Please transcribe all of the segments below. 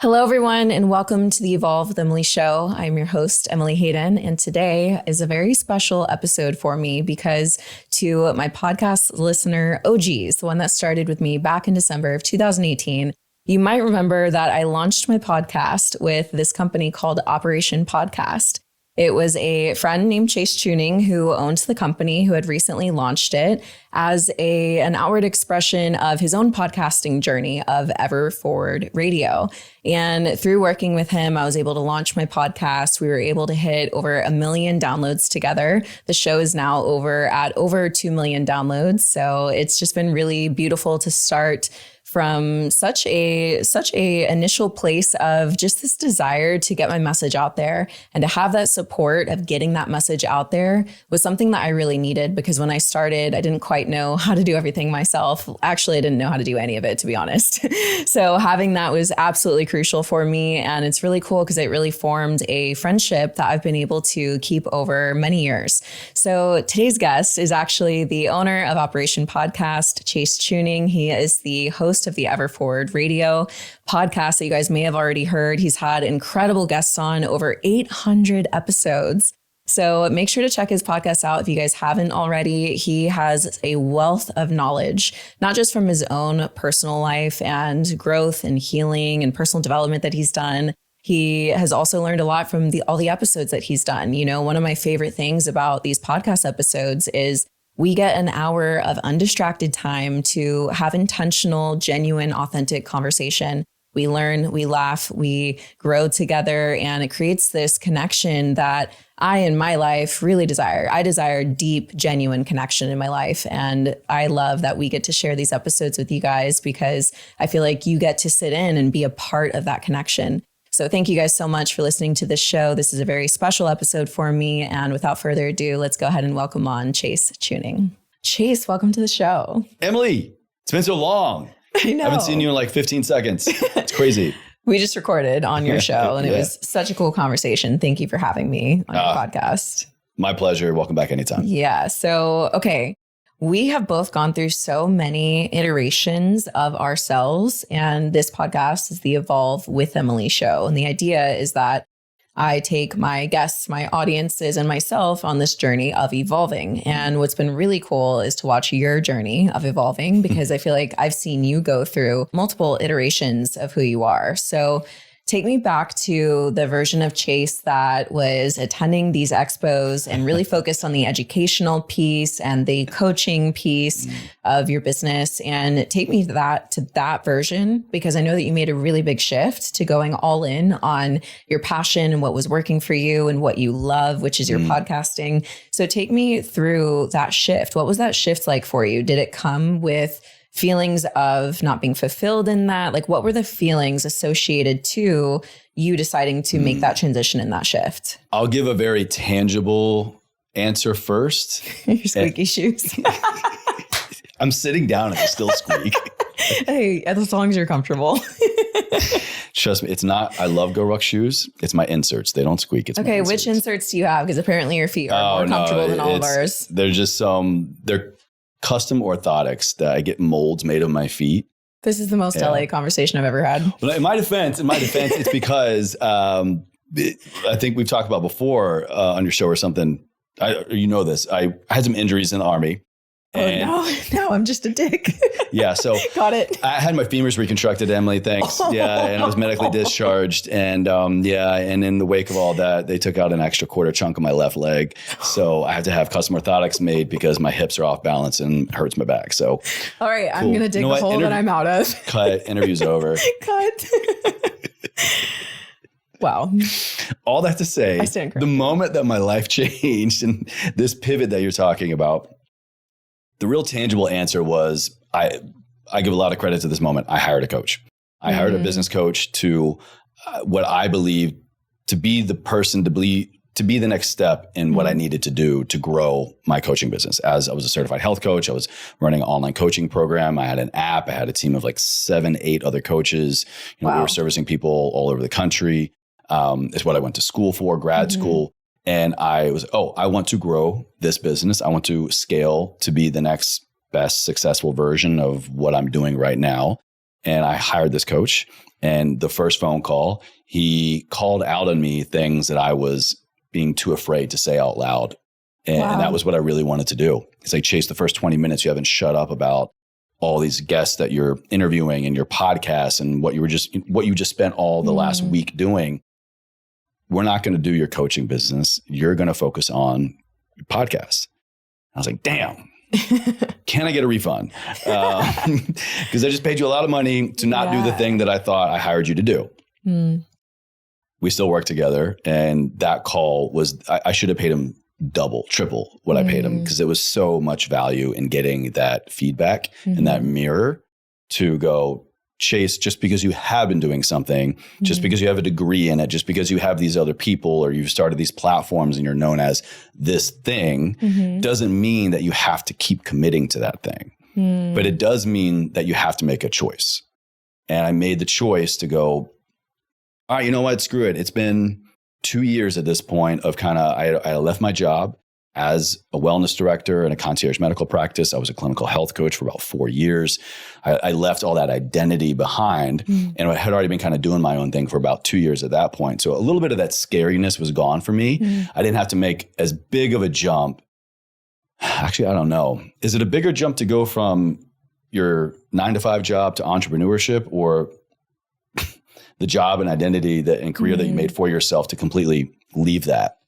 Hello, everyone, and welcome to the Evolve with Emily show. I'm your host, Emily Hayden, and today is a very special episode for me because to my podcast listener, OGs, the one that started with me back in December of 2018, you might remember that I launched my podcast with this company called Operation Podcast. It was a friend named Chase Chewning who owns the company who had recently launched it as an outward expression of his own podcasting journey of Ever Forward Radio. And through working with him, I was able to launch my podcast. We were able to hit over 1 million downloads together. The show is now over 2 million downloads. So it's just been really beautiful to start from such a initial place of just this desire to get my message out there, and to have that support of getting that message out there was something that I really needed, because when I started, I didn't quite know how to do everything myself. Actually, I didn't know how to do any of it, to be honest. So having that was absolutely crucial for me. And it's really cool because it really formed a friendship that I've been able to keep over many years. So today's guest is actually the owner of Operation Podcast, Chase Chewning. He is the host of the Ever Forward Radio podcast that you guys may have already heard. He's had incredible guests on, over 800 episodes. So make sure to check his podcast out if you guys haven't already. He has a wealth of knowledge, not just from his own personal life and growth and healing and personal development that he's done. He has also learned a lot from all the episodes that he's done. You know, one of my favorite things about these podcast episodes is we get an hour of undistracted time to have intentional, genuine, authentic conversation. We learn, we laugh, we grow together, and it creates this connection that I, in my life, really desire. I desire deep, genuine connection in my life. And I love that we get to share these episodes with you guys, because I feel like you get to sit in and be a part of that connection. So thank you guys so much for listening to this show. This is a very special episode for me. And without further ado, let's go ahead and welcome on Chase Chewning. Chase, welcome to the show. Emily, it's been so long. I know. I haven't seen you in like 15 seconds. It's crazy. We just recorded on your show and it was such a cool conversation. Thank you for having me on your podcast. My pleasure. Welcome back anytime. Yeah. So, okay. We have both gone through so many iterations of ourselves, and this podcast is the Evolve with Emily show. And the idea is that I take my guests, my audiences, and myself on this journey of evolving. And what's been really cool is to watch your journey of evolving, because I feel like I've seen you go through multiple iterations of who you are. So take me back to the version of Chase that was attending these expos and really focused on the educational piece and the coaching piece of your business. And take me to that version, because I know that you made a really big shift to going all in on your passion and what was working for you and what you love, which is your podcasting. So take me through that shift. What was that shift like for you? Did it come with feelings of not being fulfilled in that? Like, what were the feelings associated to you deciding to make that transition and that shift? I'll give a very tangible answer first. Your squeaky shoes. I'm sitting down and they still squeak. Hey, as long as you're comfortable. Trust me, it's not, I love Go Ruck shoes. It's my inserts. They don't squeak. It's okay, which inserts do you have? Because apparently your feet are more comfortable than all of ours. They're just they're custom orthotics that I get molds made of my feet. This is the most LA conversation I've ever had. Well, in my defense, it's because I think we've talked about before on your show or something. You know this. I had some injuries in the Army. No, I'm just a dick. Yeah, so got it. I had my femurs reconstructed, Emily. Thanks. Yeah, and I was medically discharged, and and in the wake of all that, they took out an extra quarter chunk of my left leg, so I had to have custom orthotics made because my hips are off balance and it hurts my back. So, all right, cool. I'm gonna dig the hole that I'm out of. Cut. Interview's over. Cut. Wow. All that to say, the moment that my life changed and this pivot that you're talking about, the real tangible answer was I give a lot of credit to this moment. I hired a coach. I hired a business coach to what I believe to be the person to be the next step in what I needed to do to grow my coaching business. As I was a certified health coach, I was running an online coaching program. I had an app. I had a team of like 7-8 other coaches. We were servicing people all over the country. It's what I went to school for, grad school. And I was, I want to grow this business. I want to scale to be the next best successful version of what I'm doing right now. and I hired this coach. And the first phone call, he called out on me things that I was being too afraid to say out loud. And that was what I really wanted to do. It's like, Chase, the first 20 minutes, you haven't shut up about all these guests that you're interviewing and your podcast and what you just spent all the last week doing. We're not going to do your coaching business. You're going to focus on your podcast. I was like, damn. Can I get a refund? Because I just paid you a lot of money to not do the thing that I thought I hired you to do. We still work together. And that call was, I should have paid him double, triple what I paid him, because there was so much value in getting that feedback and that mirror to go, Chase, just because you have been doing something, just because you have a degree in it, just because you have these other people or you've started these platforms and you're known as this thing, doesn't mean that you have to keep committing to that thing. But it does mean that you have to make a choice. And I made the choice to go, all right, you know what? Screw it. It's been 2 years at this point of I left my job as a wellness director in a concierge medical practice. I was a clinical health coach for about 4 years. I left all that identity behind and I had already been kind of doing my own thing for about 2 years at that point. So a little bit of that scariness was gone for me. I didn't have to make as big of a jump. Actually, I don't know. Is it a bigger jump to go from your 9-to-5 job to entrepreneurship, or the job and identity and career that you made for yourself to completely leave that?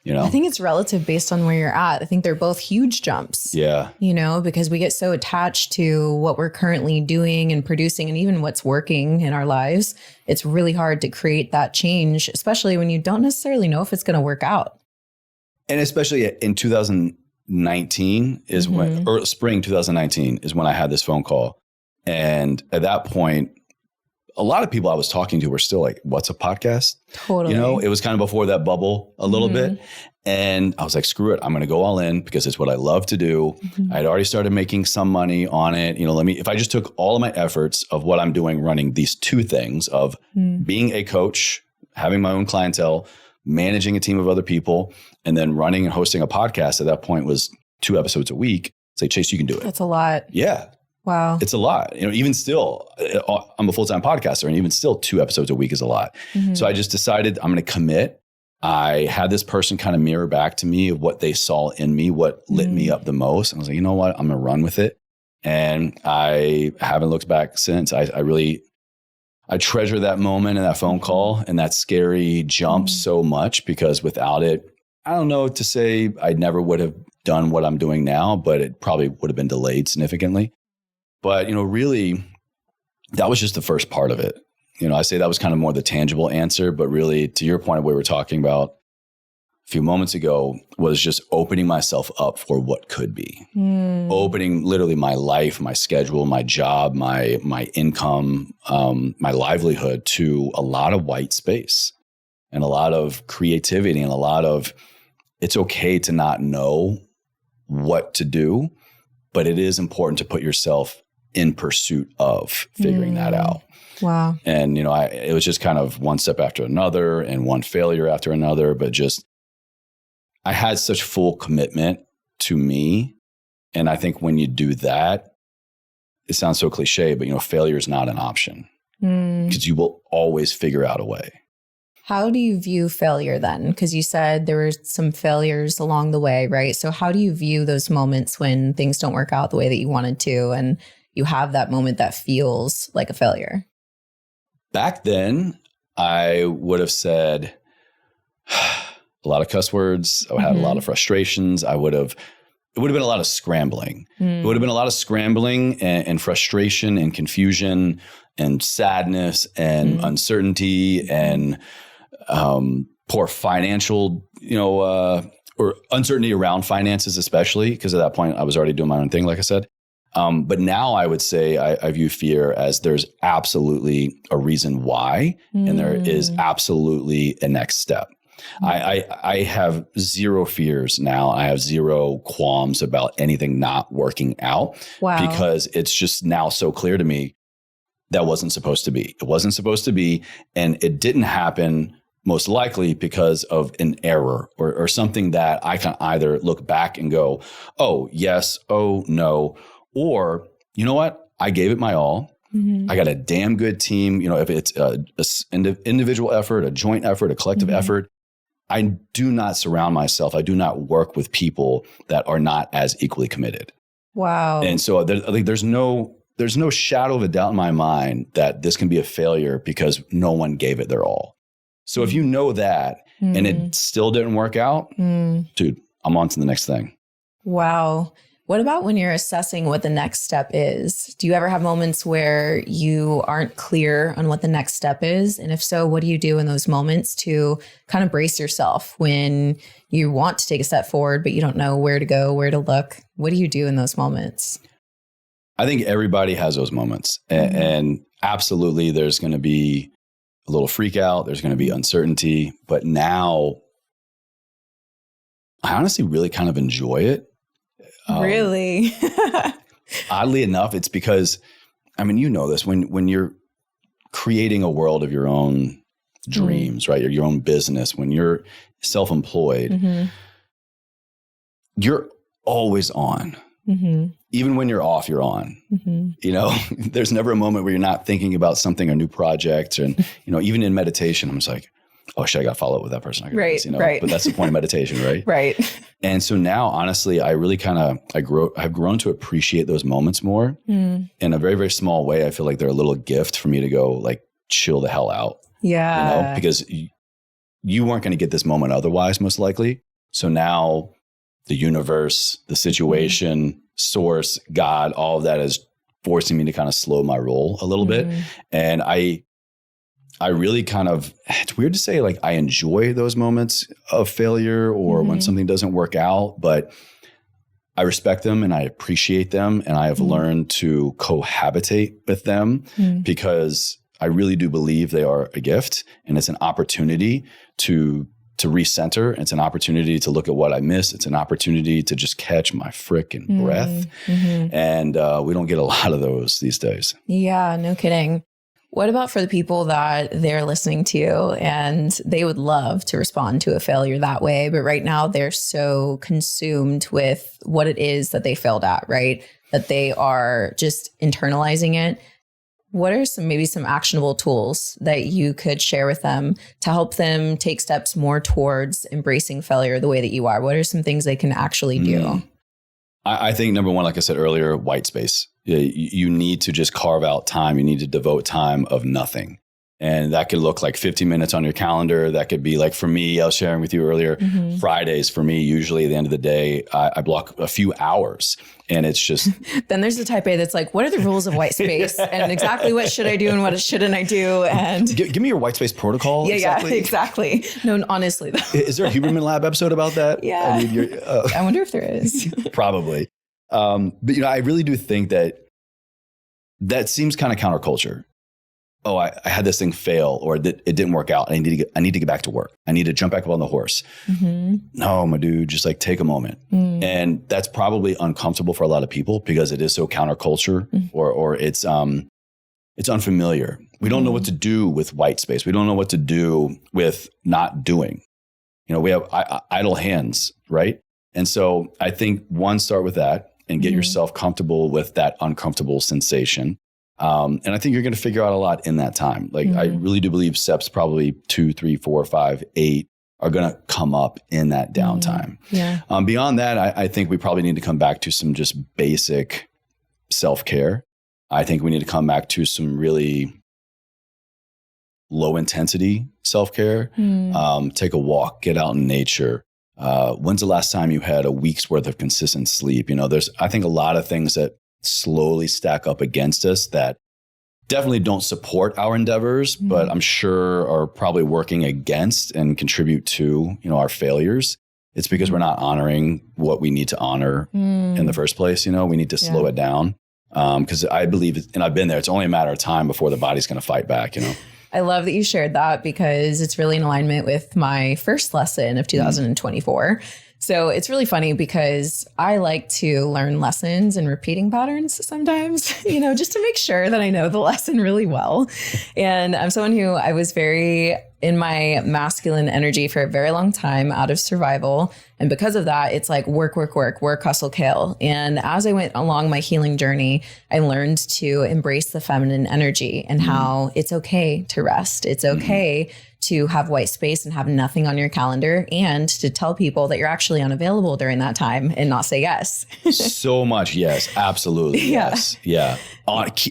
You know, I think it's relative based on where you're at. I think they're both huge jumps. Yeah. You know, because we get so attached to what we're currently doing and producing and even what's working in our lives. It's really hard to create that change, especially when you don't necessarily know if it's going to work out. And especially in 2019 is when, or spring 2019 is when I had this phone call. And at that point, a lot of people I was talking to were still like, what's a podcast? Totally. You know, it was kind of before that bubble a little bit. And I was like, screw it. I'm going to go all in because it's what I love to do. I'd already started making some money on it. You know, if I just took all of my efforts of what I'm doing, running these two things of being a coach, having my own clientele, managing a team of other people, and then running and hosting a podcast at that point was 2 episodes a week. Say, Chase, you can do it. That's a lot. Yeah. Wow. It's a lot. You know, even still, I'm a full-time podcaster, and even still 2 episodes a week is a lot. So I just decided I'm going to commit. I had this person kind of mirror back to me of what they saw in me, what lit me up the most. And I was like, you know what? I'm going to run with it. And I haven't looked back since. I treasure that moment and that phone call and that scary jump so much, because without it, I don't know to say I never would have done what I'm doing now, but it probably would have been delayed significantly. But, you know, really, that was just the first part of it. You know, I say that was kind of more the tangible answer, but really, to your point of what we were talking about a few moments ago, was just opening myself up for what could be. Opening literally my life, my schedule, my job, my income, my livelihood to a lot of white space and a lot of creativity and a lot of, it's okay to not know what to do, but it is important to put yourself in pursuit of figuring that out. Wow. And, you know, it was just kind of one step after another and one failure after another, but just, I had such full commitment to me. And I think when you do that, it sounds so cliche, but, you know, failure is not an option because you will always figure out a way. How do you view failure then? Because you said there were some failures along the way, right? So how do you view those moments when things don't work out the way that you wanted to, and you have that moment that feels like a failure? Back then, I would have said a lot of cuss words. I would have a lot of frustrations. It would have been a lot of scrambling. It would have been a lot of scrambling and frustration and confusion and sadness and uncertainty and poor financial, you know, or uncertainty around finances, especially because at that point I was already doing my own thing, like I said. But now I would say I view fear as there's absolutely a reason why, and there is absolutely a next step. I have zero fears now. I have zero qualms about anything not working out because it's just now so clear to me that wasn't supposed to be. It wasn't supposed to be, and it didn't happen most likely because of an error or something that I can either look back and go, oh, yes, oh, no, or you know what? I gave it my all. I got a damn good team. If it's an individual effort, a joint effort, a collective effort, I do not surround myself. I do not work with people that are not as equally committed. Wow. And so I think there's no shadow of a doubt in my mind that this can be a failure because no one gave it their all. So if you know that and it still didn't work out, dude, I'm on to the next thing. Wow. What about when you're assessing what the next step is? Do you ever have moments where you aren't clear on what the next step is? And if so, what do you do in those moments to kind of brace yourself when you want to take a step forward, but you don't know where to go, where to look? What do you do in those moments? I think everybody has those moments. And absolutely, there's going to be a little freak out. There's going to be uncertainty. But now, I honestly really kind of enjoy it. Really? Oddly enough, it's because, you know this, when you're creating a world of your own dreams, right? Your own business, when you're self-employed, you're always on. Even when you're off, you're on. There's never a moment where you're not thinking about something, a new project. And, even in meditation, I'm just like, oh shit, I got to follow up with that person. Right. But that's the point of meditation, right? Right. And so now, honestly, I really I've grown to appreciate those moments more in a very, very small way. I feel like they're a little gift for me to go like chill the hell out. Yeah. Because you weren't going to get this moment otherwise, most likely. So now the universe, the situation, source, God, all of that is forcing me to kind of slow my roll a little bit. And I really it's weird to say, like, I enjoy those moments of failure or when something doesn't work out, but I respect them and I appreciate them. And I have learned to cohabitate with them because I really do believe they are a gift and it's an opportunity to recenter. It's an opportunity to look at what I missed. It's an opportunity to just catch my frickin' breath. And we don't get a lot of those these days. Yeah, no kidding. What about for the people that they're listening to and they would love to respond to a failure that way, but right now they're so consumed with what it is that they failed at, right? That they are just internalizing it. What are some actionable tools that you could share with them to help them take steps more towards embracing failure the way that you are? What are some things they can actually do? I think number one, like I said earlier, white space. You need to just carve out time. You need to devote time of nothing. And that could look like 15 minutes on your calendar. That could be like, for me, I was sharing with you earlier, Fridays for me, usually at the end of the day, I block a few hours and it's just. Then there's the type A that's like, what are the rules of white space and exactly what should I do and what shouldn't I do? And give me your white space protocol. Yeah, exactly. No, honestly though. Is there a Huberman Lab episode about that? Yeah. I wonder if there is. Probably. But I really do think that seems kind of counterculture. Oh, I had this thing fail or it didn't work out. I need to get back to work. I need to jump back up on the horse. No, my dude, just like take a moment. And that's probably uncomfortable for a lot of people because it is so counterculture or it's unfamiliar. We don't know what to do with white space. We don't know what to do with not doing. We have idle hands, right? And so I think start with that and get yourself comfortable with that uncomfortable sensation. And I think you're going to figure out a lot in that time. Like I really do believe steps probably 2, 3, 4, 5, 8 are going to come up in that downtime. Yeah. Beyond that, I think we probably need to come back to some just basic self-care. I think we need to come back to some really low intensity self-care. Take a walk, get out in nature. When's the last time you had a week's worth of consistent sleep? There's, I think, a lot of things that slowly stack up against us that definitely don't support our endeavors, but I'm sure are probably working against and contribute to, our failures. It's because we're not honoring what we need to honor in the first place. We need to slow it down. Because I believe, and I've been there, it's only a matter of time before the body's going to fight back, I love that you shared that because it's really in alignment with my first lesson of 2024. So it's really funny because I like to learn lessons and repeating patterns sometimes, just to make sure that I know the lesson really well. And I'm someone who I was very in my masculine energy for a very long time out of survival. And because of that, it's like work, hustle, kill. And as I went along my healing journey, I learned to embrace the feminine energy and how it's okay to rest. It's okay to have white space and have nothing on your calendar, and to tell people that you're actually unavailable during that time and not say yes. So much yes, absolutely. Yes. Yeah.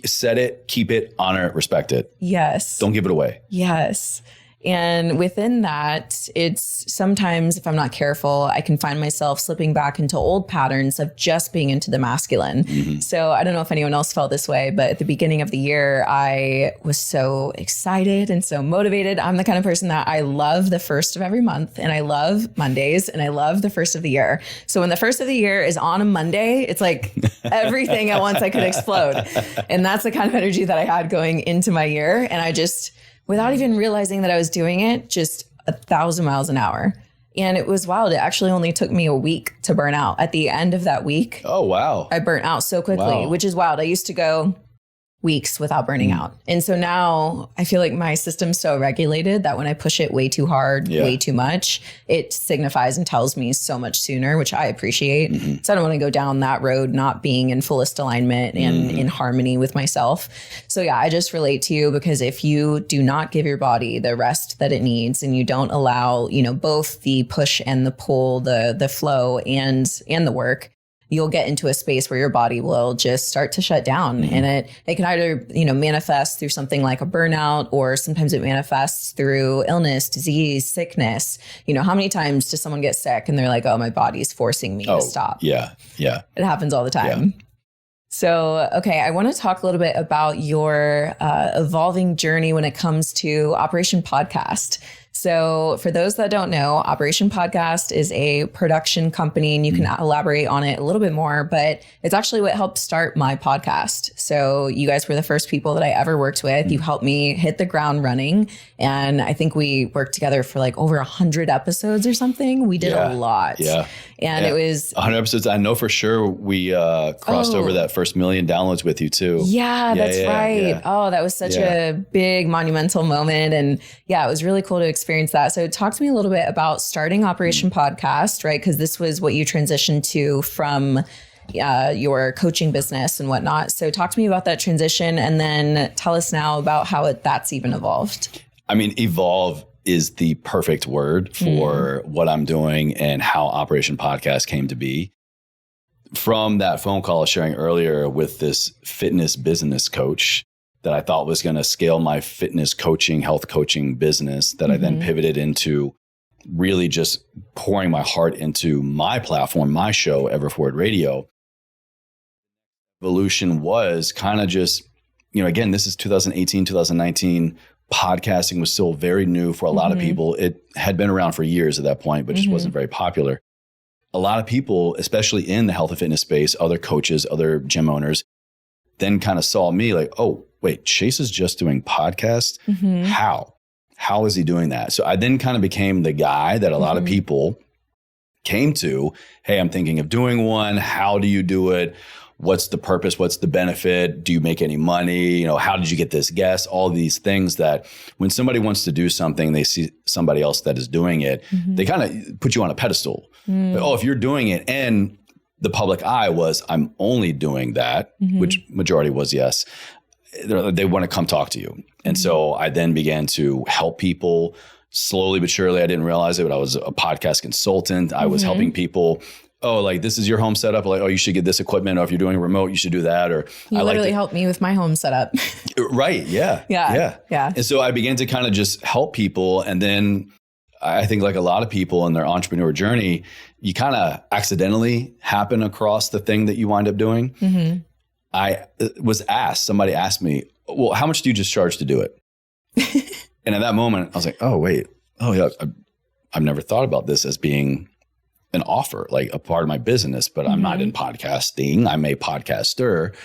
Set it, keep it, honor it, respect it. Yes. Don't give it away. Yes. And within that, it's sometimes, if I'm not careful, I can find myself slipping back into old patterns of just being into the masculine. So I don't know if anyone else felt this way, but at the beginning of the year, I was so excited and so motivated. I'm the kind of person that I love the first of every month, and I love Mondays, and I love the first of the year. So when the first of the year is on a Monday, it's like everything at once I could explode. And that's the kind of energy that I had going into my year. And I just, without even realizing that I was doing it, just 1,000 miles an hour. And it was wild. It actually only took me a week to burn out. At the end of that week, oh, wow, I burnt out so quickly, which is wild. I used to go weeks without burning out. And so now I feel like my system's so regulated that when I push it way too hard, way too much, it signifies and tells me so much sooner, which I appreciate. So I don't want to go down that road, not being in fullest alignment and in harmony with myself. So yeah, I just relate to you, because if you do not give your body the rest that it needs, and you don't allow, both the push and the pull, the flow and the work, you'll get into a space where your body will just start to shut down. And it can either, manifest through something like a burnout, or sometimes it manifests through illness, disease, sickness. How many times does someone get sick and they're like, oh, my body's forcing me to stop? Yeah. Yeah. It happens all the time. Yeah. So, okay, I want to talk a little bit about your evolving journey when it comes to Operation Podcast. So for those that don't know, Operation Podcast is a production company, and you can elaborate on it a little bit more, but it's actually what helped start my podcast. So you guys were the first people that I ever worked with. You helped me hit the ground running. And I think we worked together for like over 100 episodes or something. We did a lot. Yeah. And it was 100 episodes. I know for sure we crossed over that first 1 million downloads with you too. Yeah, that's right. Yeah. Oh, that was such a big monumental moment. And yeah, it was really cool to experience that. So talk to me a little bit about starting Operation Podcast, right? Because this was what you transitioned to from your coaching business and whatnot. So talk to me about that transition, and then tell us now about how that's even evolved. I mean, evolve is the perfect word for what I'm doing and how Operation Podcast came to be. From that phone call I was sharing earlier with this fitness business coach that I thought was going to scale my fitness coaching, health coaching business, that I then pivoted into really just pouring my heart into my platform, my show, Everforward Radio. Evolution was kind of just, again, this is 2018, 2019. Podcasting was still very new for a lot of people. It had been around for years at that point, but just wasn't very popular. A lot of people, especially in the health and fitness space, other coaches, other gym owners, then kind of saw me like, oh, wait, Chase is just doing podcasts? How is he doing that? So I then kind of became the guy that a lot of people came to. Hey, I'm thinking of doing one. How do you do it? What's the purpose? What's the benefit? Do you make any money? How did you get this guest? All these things that when somebody wants to do something, they see somebody else that is doing it, they kind of put you on a pedestal. But, if you're doing it, and the public eye was, I'm only doing that, which majority was yes, they want to come talk to you. And so I then began to help people slowly but surely. I didn't realize it, but I was a podcast consultant. I was helping people. Oh, like this is your home setup. Like, oh, you should get this equipment. Or if you're doing remote, you should do that. Or you literally helped me with my home setup. Right. Yeah. And so I began to kind of just help people. And then I think like a lot of people in their entrepreneur journey, you kind of accidentally happen across the thing that you wind up doing. I was asked, somebody asked me, well, how much do you just charge to do it? And at that moment, I was like, oh, wait. Oh, yeah. I've never thought about this as being an offer, like a part of my business, but I'm not in podcasting. I'm a podcaster,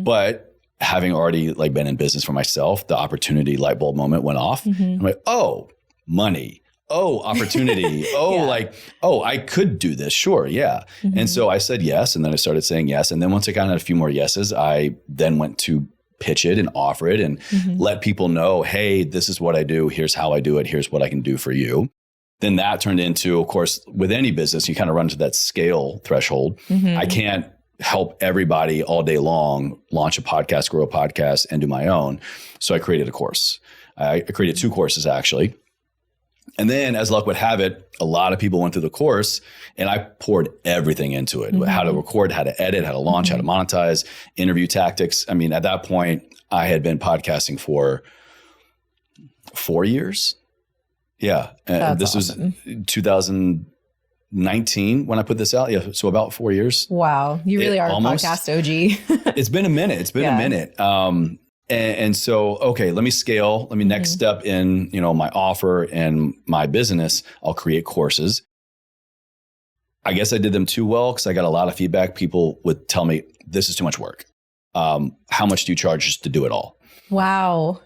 but having already like been in business for myself, the opportunity light bulb moment went off. I'm like, oh, money. oh, opportunity. I could do this. Sure. Yeah. Mm-hmm. And so I said yes. And then I started saying yes. And then once I got a few more yeses, I then went to pitch it and offer it and let people know, hey, this is what I do. Here's how I do it. Here's what I can do for you. Then that turned into, of course, with any business, you kind of run to that scale threshold. I can't help everybody all day long launch a podcast, grow a podcast, and do my own. So I created a course. I created 2 courses, actually. And then, as luck would have it, a lot of people went through the course and I poured everything into it. How to record, how to edit, how to launch, how to monetize, interview tactics. I mean, at that point, I had been podcasting for 4 years. Yeah. And this awesome. Was 2019 when I put this out. Yeah. So about 4 years. Wow. You really are almost, a podcast OG. It's been a minute. It's been a minute. And so, okay, let me scale. Let me next step in, my offer and my business. I'll create courses. I guess I did them too well because I got a lot of feedback. People would tell me, this is too much work. How much do you charge just to do it all? Wow.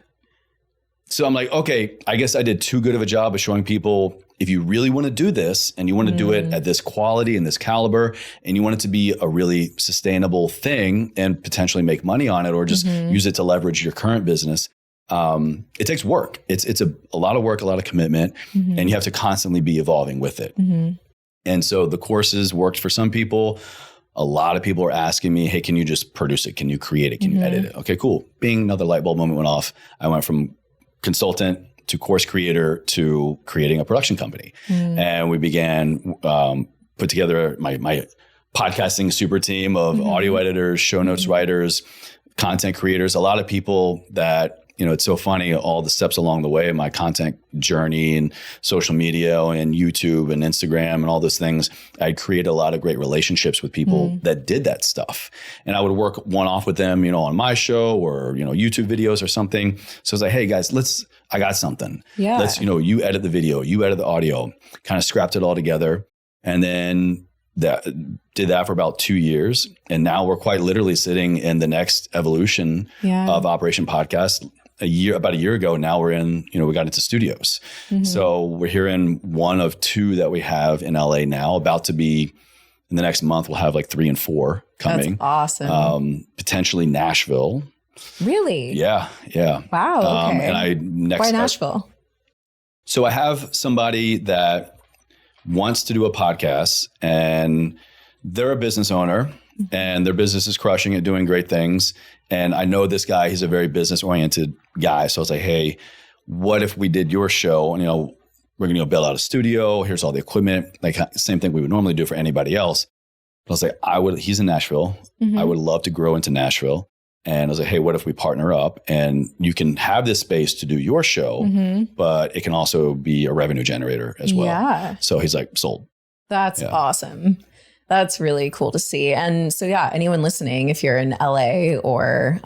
So I'm like, okay, I guess I did too good of a job of showing people, if you really want to do this and you want to do it at this quality and this caliber, and you want it to be a really sustainable thing and potentially make money on it or just use it to leverage your current business, it takes work. It's a lot of work, a lot of commitment, and you have to constantly be evolving with it. And so the courses worked for some people. A lot of people are asking me, hey, can you just produce it? Can you create it? Can you edit it? Okay, cool. Bing, another light bulb moment went off. I went from consultant to course creator to creating a production company. And we began, put together my podcasting super team of audio editors, show notes writers, content creators, a lot of people that, it's so funny, all the steps along the way, my content journey and social media and YouTube and Instagram and all those things, I'd create a lot of great relationships with people that did that stuff. And I would work one off with them, on my show or, YouTube videos or something. So I was like, hey guys, I got something. Yeah. Let's, you edit the video, you edit the audio, kind of scrapped it all together. And then did that for about 2 years. And now we're quite literally sitting in the next evolution of Operation Podcast. About a year ago, now we're in, we got into studios. So we're here in one of 2 that we have in LA now, about to be in the next month. We'll have like 3 and 4 coming. That's awesome. Potentially Nashville. Really? Yeah. Wow. Okay. And why Nashville? So I have somebody that wants to do a podcast and they're a business owner and their business is crushing it, doing great things. And I know this guy, he's a very business oriented guy. So I was like, hey, what if we did your show and, we're going to build out a studio. Here's all the equipment, like same thing we would normally do for anybody else. But I was like, he's in Nashville. I would love to grow into Nashville. And I was like, hey, what if we partner up and you can have this space to do your show, but it can also be a revenue generator as well. Yeah. So he's like, sold. That's awesome. That's really cool to see. And so, anyone listening, if you're in LA or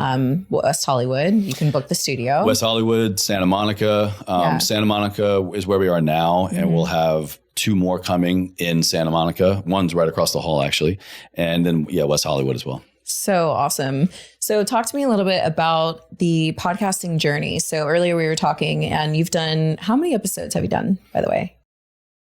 West Hollywood, you can book the studio. West Hollywood, Santa Monica. Santa Monica is where we are now. And we'll have 2 more coming in Santa Monica. One's right across the hall, actually. And then, West Hollywood as well. So awesome. So talk to me a little bit about the podcasting journey. So earlier we were talking and you've done, how many episodes have you done, by the way?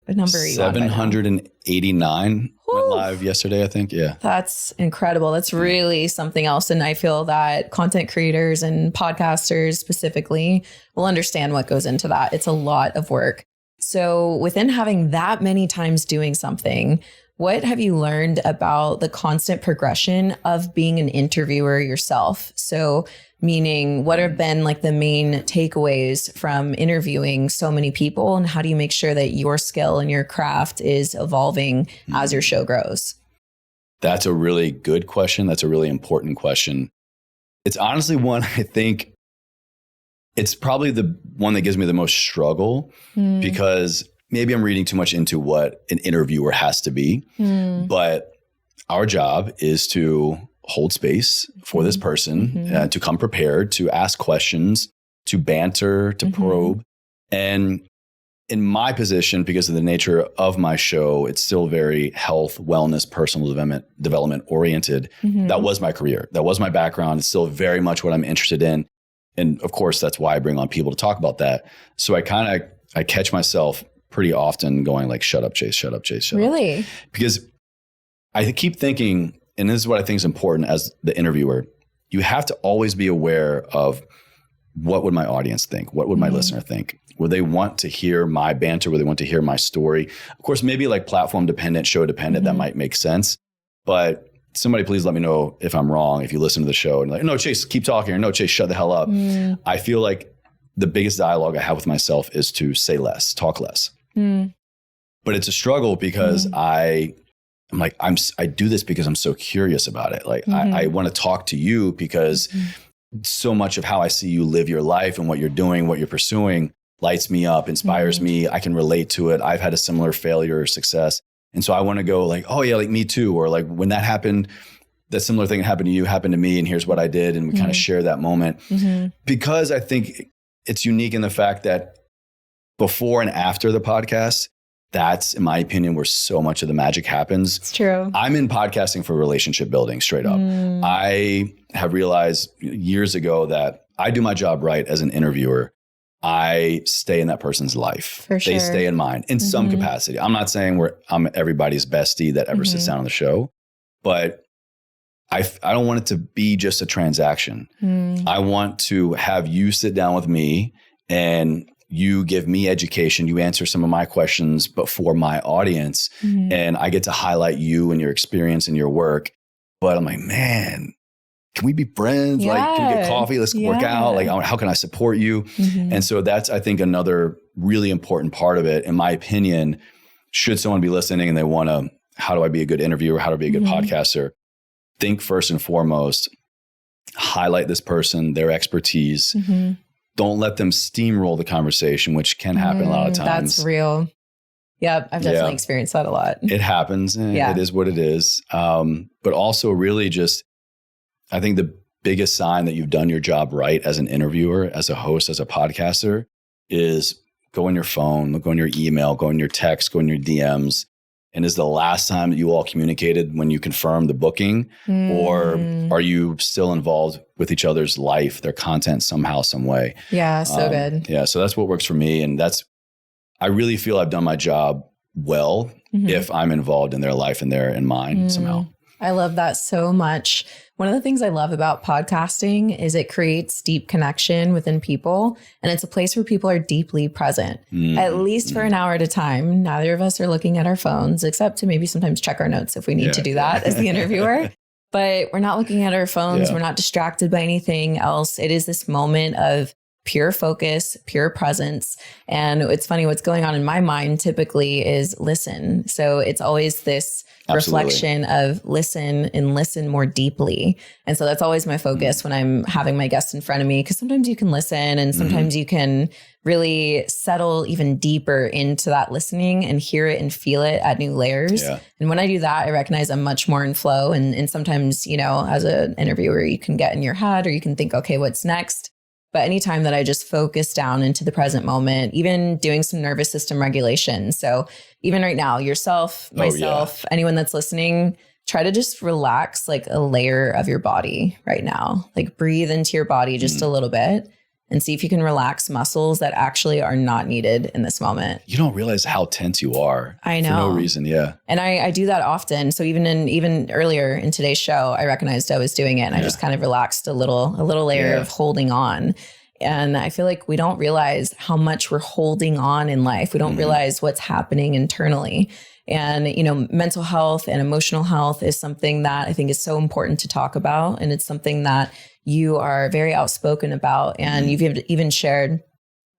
What number are you 789 went live yesterday, I think. Yeah. That's incredible. That's really something else. And I feel that content creators and podcasters specifically will understand what goes into that. It's a lot of work. So within having that many times doing something, what have you learned about the constant progression of being an interviewer yourself? So meaning what have been like the main takeaways from interviewing so many people, and how do you make sure that your skill and your craft is evolving as your show grows? That's a really good question. That's a really important question. It's honestly one I think it's probably the one that gives me the most struggle because maybe I'm reading too much into what an interviewer has to be, but our job is to hold space for this person, to come prepared, to ask questions, to banter, to probe. And in my position, because of the nature of my show, it's still very health, wellness, personal development oriented. That was my career. That was my background. It's still very much what I'm interested in. And of course, that's why I bring on people to talk about that. So I catch myself pretty often going like, shut up, Chase, shut up, Chase, shut up. Really? Because I keep thinking, and this is what I think is important as the interviewer, you have to always be aware of what would my audience think? What would my listener think? Would they want to hear my banter? Would they want to hear my story? Of course, maybe like platform dependent, show dependent, that might make sense. But somebody please let me know if I'm wrong, if you listen to the show and like, no, Chase, keep talking, or no, Chase, shut the hell up. I feel like the biggest dialogue I have with myself is to say less, talk less. But it's a struggle because I'm like, I do this because I'm so curious about it. Like I want to talk to you because so much of how I see you live your life and what you're doing, what you're pursuing lights me up, inspires me. I can relate to it. I've had a similar failure or success. And so I want to go like, oh yeah, like me too. Or like when that happened, that similar thing happened to you, happened to me. And here's what I did. And we kind of share that moment because I think it's unique in the fact that before and after the podcast, that's, in my opinion, where so much of the magic happens. It's true. I'm in podcasting for relationship building, straight up. I have realized years ago that I do my job right as an interviewer. I stay in that person's life. For sure. They stay in mine in some capacity. I'm not saying I'm everybody's bestie that ever sits down on the show, but I don't want it to be just a transaction. I want to have you sit down with me and you give me education, you answer some of my questions, but for my audience, and I get to highlight you and your experience and your work. But I'm like, man, can we be friends? Yeah. Like, can we get coffee? Let's work out. Like, how can I support you? And so that's, I think, another really important part of it. In my opinion, should someone be listening and they want to, how do I be a good interviewer? How to be a good podcaster? Think first and foremost, highlight this person, their expertise. Don't let them steamroll the conversation, which can happen a lot of times. That's real. Yep. I've definitely experienced that a lot. It happens. It is what it is. But also really just, I think the biggest sign that you've done your job right as an interviewer, as a host, as a podcaster is go on your phone, go on your email, go on your text, go on your DMs. And is the last time that you all communicated when you confirmed the booking? Or are you still involved with each other's life, their content somehow, some way? Yeah, so good. Yeah, so that's what works for me. And I really feel I've done my job well if I'm involved in their life and they're in mine somehow. I love that so much. One of the things I love about podcasting is it creates deep connection within people. And it's a place where people are deeply present, at least for an hour at a time. Neither of us are looking at our phones, except to maybe sometimes check our notes if we need to do that as the interviewer. But we're not looking at our phones. We're not distracted by anything else. It is this moment of pure focus, pure presence. And it's funny, what's going on in my mind typically is listen. So it's always this reflection of listen and listen more deeply. And so that's always my focus when I'm having my guests in front of me, because sometimes you can listen and sometimes you can really settle even deeper into that listening and hear it and feel it at new layers. And when I do that, I recognize I'm much more in flow. And sometimes, you know, as an interviewer, you can get in your head or you can think, okay, what's next? But anytime that I just focus down into the present moment, even doing some nervous system regulation. So even right now, yourself, myself, anyone that's listening, try to just relax like a layer of your body right now. Like breathe into your body just a little bit and see if you can relax muscles that actually are not needed in this moment. You don't realize how tense you are. I know. For no reason. Yeah. And I do that often. So even earlier in today's show, I recognized I was doing it and I just kind of relaxed a little layer of holding on. And I feel like we don't realize how much we're holding on in life. We don't realize what's happening internally. And, you know, mental health and emotional health is something that I think is so important to talk about. And it's something that you are very outspoken about. And you've even shared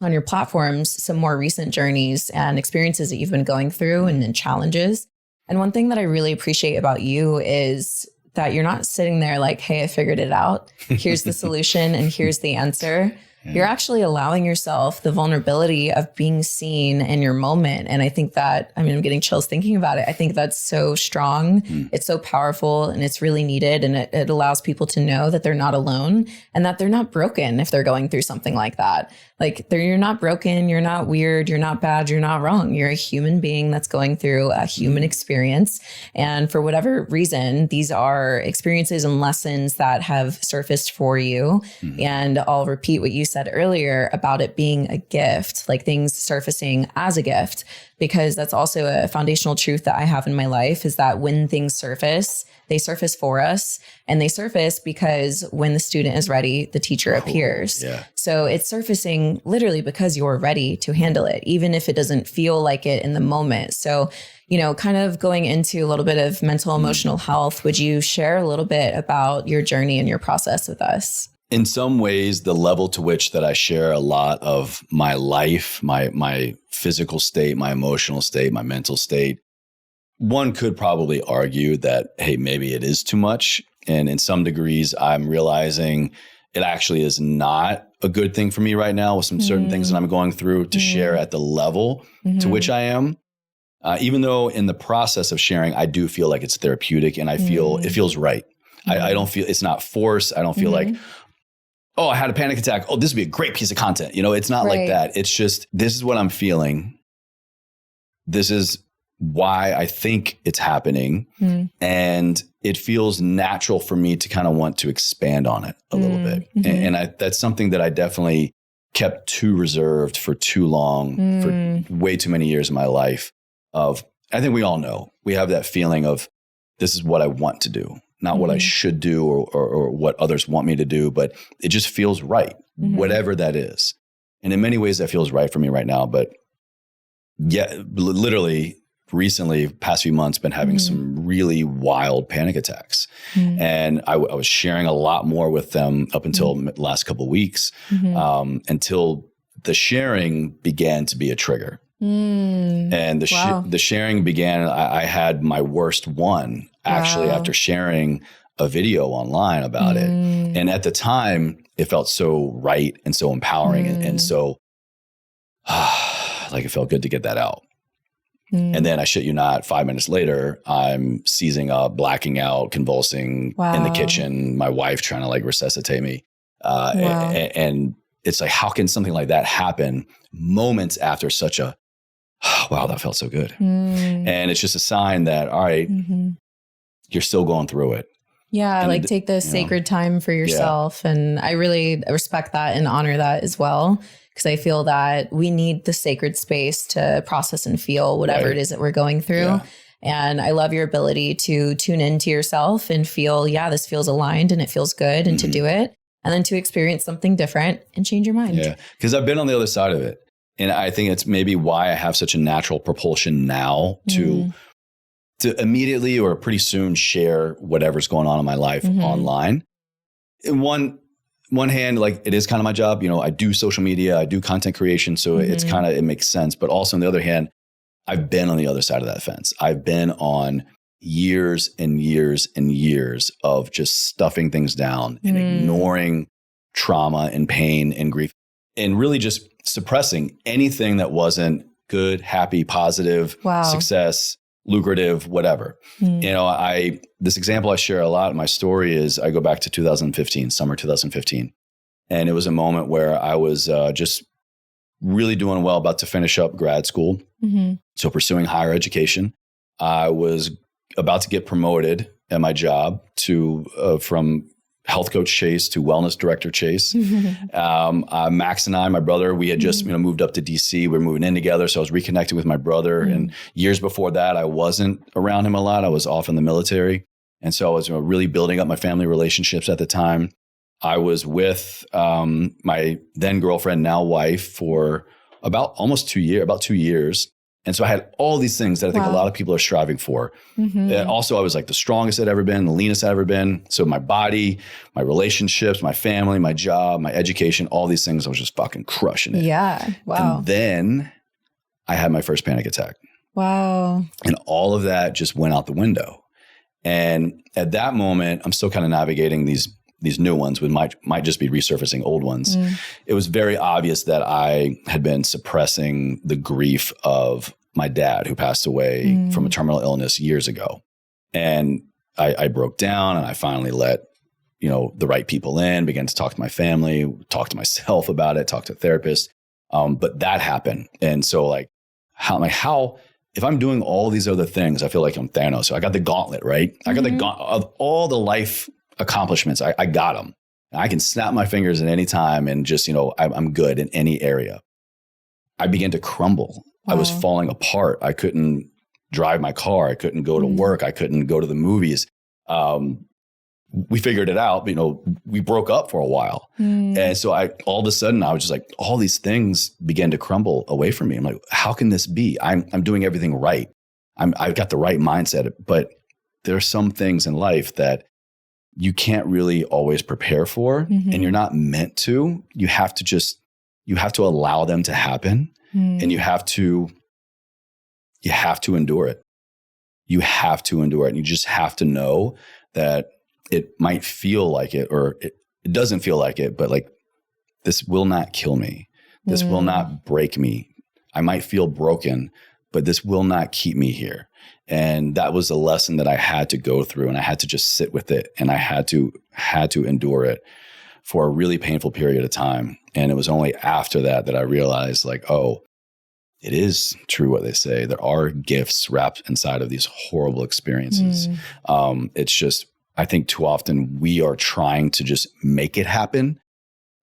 on your platforms some more recent journeys and experiences that you've been going through and challenges. And one thing that I really appreciate about you is that you're not sitting there like, hey, I figured it out. Here's the solution and here's the answer. You're actually allowing yourself the vulnerability of being seen in your moment. And I think that, I mean, I'm getting chills thinking about it. I think that's so strong. It's so powerful and it's really needed. And it allows people to know that they're not alone and that they're not broken if they're going through something like that. Like you're not broken, you're not weird, you're not bad, you're not wrong. You're a human being that's going through a human experience. And for whatever reason, these are experiences and lessons that have surfaced for you. And I'll repeat what you said earlier about it being a gift, like things surfacing as a gift, because that's also a foundational truth that I have in my life, is that when things surface, they surface for us, and they surface because when the student is ready, the teacher appears. Yeah. So it's surfacing literally because you're ready to handle it, even if it doesn't feel like it in the moment. So, you know, kind of going into a little bit of mental, emotional health, would you share a little bit about your journey and your process with us? In some ways, the level to which that I share a lot of my life, my physical state, my emotional state, my mental state, one could probably argue that, hey, maybe it is too much. And in some degrees, I'm realizing it actually is not a good thing for me right now with some certain things that I'm going through to share at the level to which I am. Even though in the process of sharing, I do feel like it's therapeutic and I feel it feels right. I don't feel, it's not forced. I don't feel like, oh, I had a panic attack. Oh, this would be a great piece of content. You know, it's not like that. It's just, this is what I'm feeling. This is why I think it's happening. And it feels natural for me to kind of want to expand on it a little bit. And that's something that I definitely kept too reserved for too long, for way too many years of my life. I think we all know, we have that feeling of, this is what I want to do, not what I should do or what others want me to do, but it just feels right, whatever that is. And in many ways that feels right for me right now. But yeah, literally recently, past few months, been having some really wild panic attacks. And I was sharing a lot more with them up until the last couple of weeks, until the sharing began to be a trigger. And the sharing began, I had my worst one actually after sharing a video online about it. And at the time, it felt so right and so empowering and so like it felt good to get that out. And then I shit you not, 5 minutes later, I'm seizing up, blacking out, convulsing in the kitchen, my wife trying to like resuscitate me. And it's like, how can something like that happen moments after such a, wow, that felt so good. And it's just a sign that, all right, you're still going through it. Yeah, and like take the sacred time for yourself. And I really respect that and honor that as well. Because I feel that we need the sacred space to process and feel whatever it is that we're going through. And I love your ability to tune into yourself and feel, yeah, this feels aligned and it feels good, and to do it. And then to experience something different and change your mind. Yeah, because I've been on the other side of it. And I think it's maybe why I have such a natural propulsion now to immediately or pretty soon share whatever's going on in my life online. In one hand, like it is kind of my job, you know, I do social media, I do content creation. So it's kind of, it makes sense. But also on the other hand, I've been on the other side of that fence. I've been on years and years and years of just stuffing things down and ignoring trauma and pain and grief and really just suppressing anything that wasn't good, happy, positive, success, lucrative, whatever. You know, this example I share a lot in my story is I go back to 2015, summer 2015. And it was a moment where I was just really doing well, about to finish up grad school. So pursuing higher education. I was about to get promoted at my job to from health coach Chase to wellness director Chase. Max and I, my brother, we had just moved up to DC. We were moving in together. So I was reconnecting with my brother. And years before that, I wasn't around him a lot. I was off in the military. And so I was really building up my family relationships at the time. I was with my then girlfriend, now wife, for about 2 years. And so I had all these things that I think a lot of people are striving for. And also, I was like the strongest I'd ever been, the leanest I'd ever been. So my body, my relationships, my family, my job, my education, all these things, I was just fucking crushing it. Yeah. Wow. And then I had my first panic attack. Wow. And all of that just went out the window. And at that moment, I'm still kind of navigating these new ones, which might just be resurfacing old ones. It was very obvious that I had been suppressing the grief of my dad, who passed away from a terminal illness years ago. And I broke down, and I finally let, the right people in, began to talk to my family, talk to myself about it, talk to a therapist. But that happened. And so how, if I'm doing all these other things, I feel like I'm Thanos. So I got the gauntlet, right? I got the gauntlet of all the life accomplishments. I got them. I can snap my fingers at any time and just, I'm good in any area. I began to crumble. Wow. I was falling apart. I couldn't drive my car. I couldn't go to work. I couldn't go to the movies. We figured it out. We broke up for a while. And so all of a sudden I was just like, all these things began to crumble away from me. I'm like, how can this be? I'm doing everything right. I've got the right mindset, but there are some things in life that you can't really always prepare for, and you're not meant to. You have to allow them to happen, and you have to endure it. You have to endure it, and you just have to know that it might feel like it, or it doesn't feel like it, but like, this will not kill me. This will not break me. I might feel broken, but this will not keep me here. And that was a lesson that I had to go through, and I had to just sit with it, and I had to endure it for a really painful period of time. And it was only after that I realized, like, oh, it is true what they say. There are gifts wrapped inside of these horrible experiences. It's just, I think too often we are trying to just make it happen.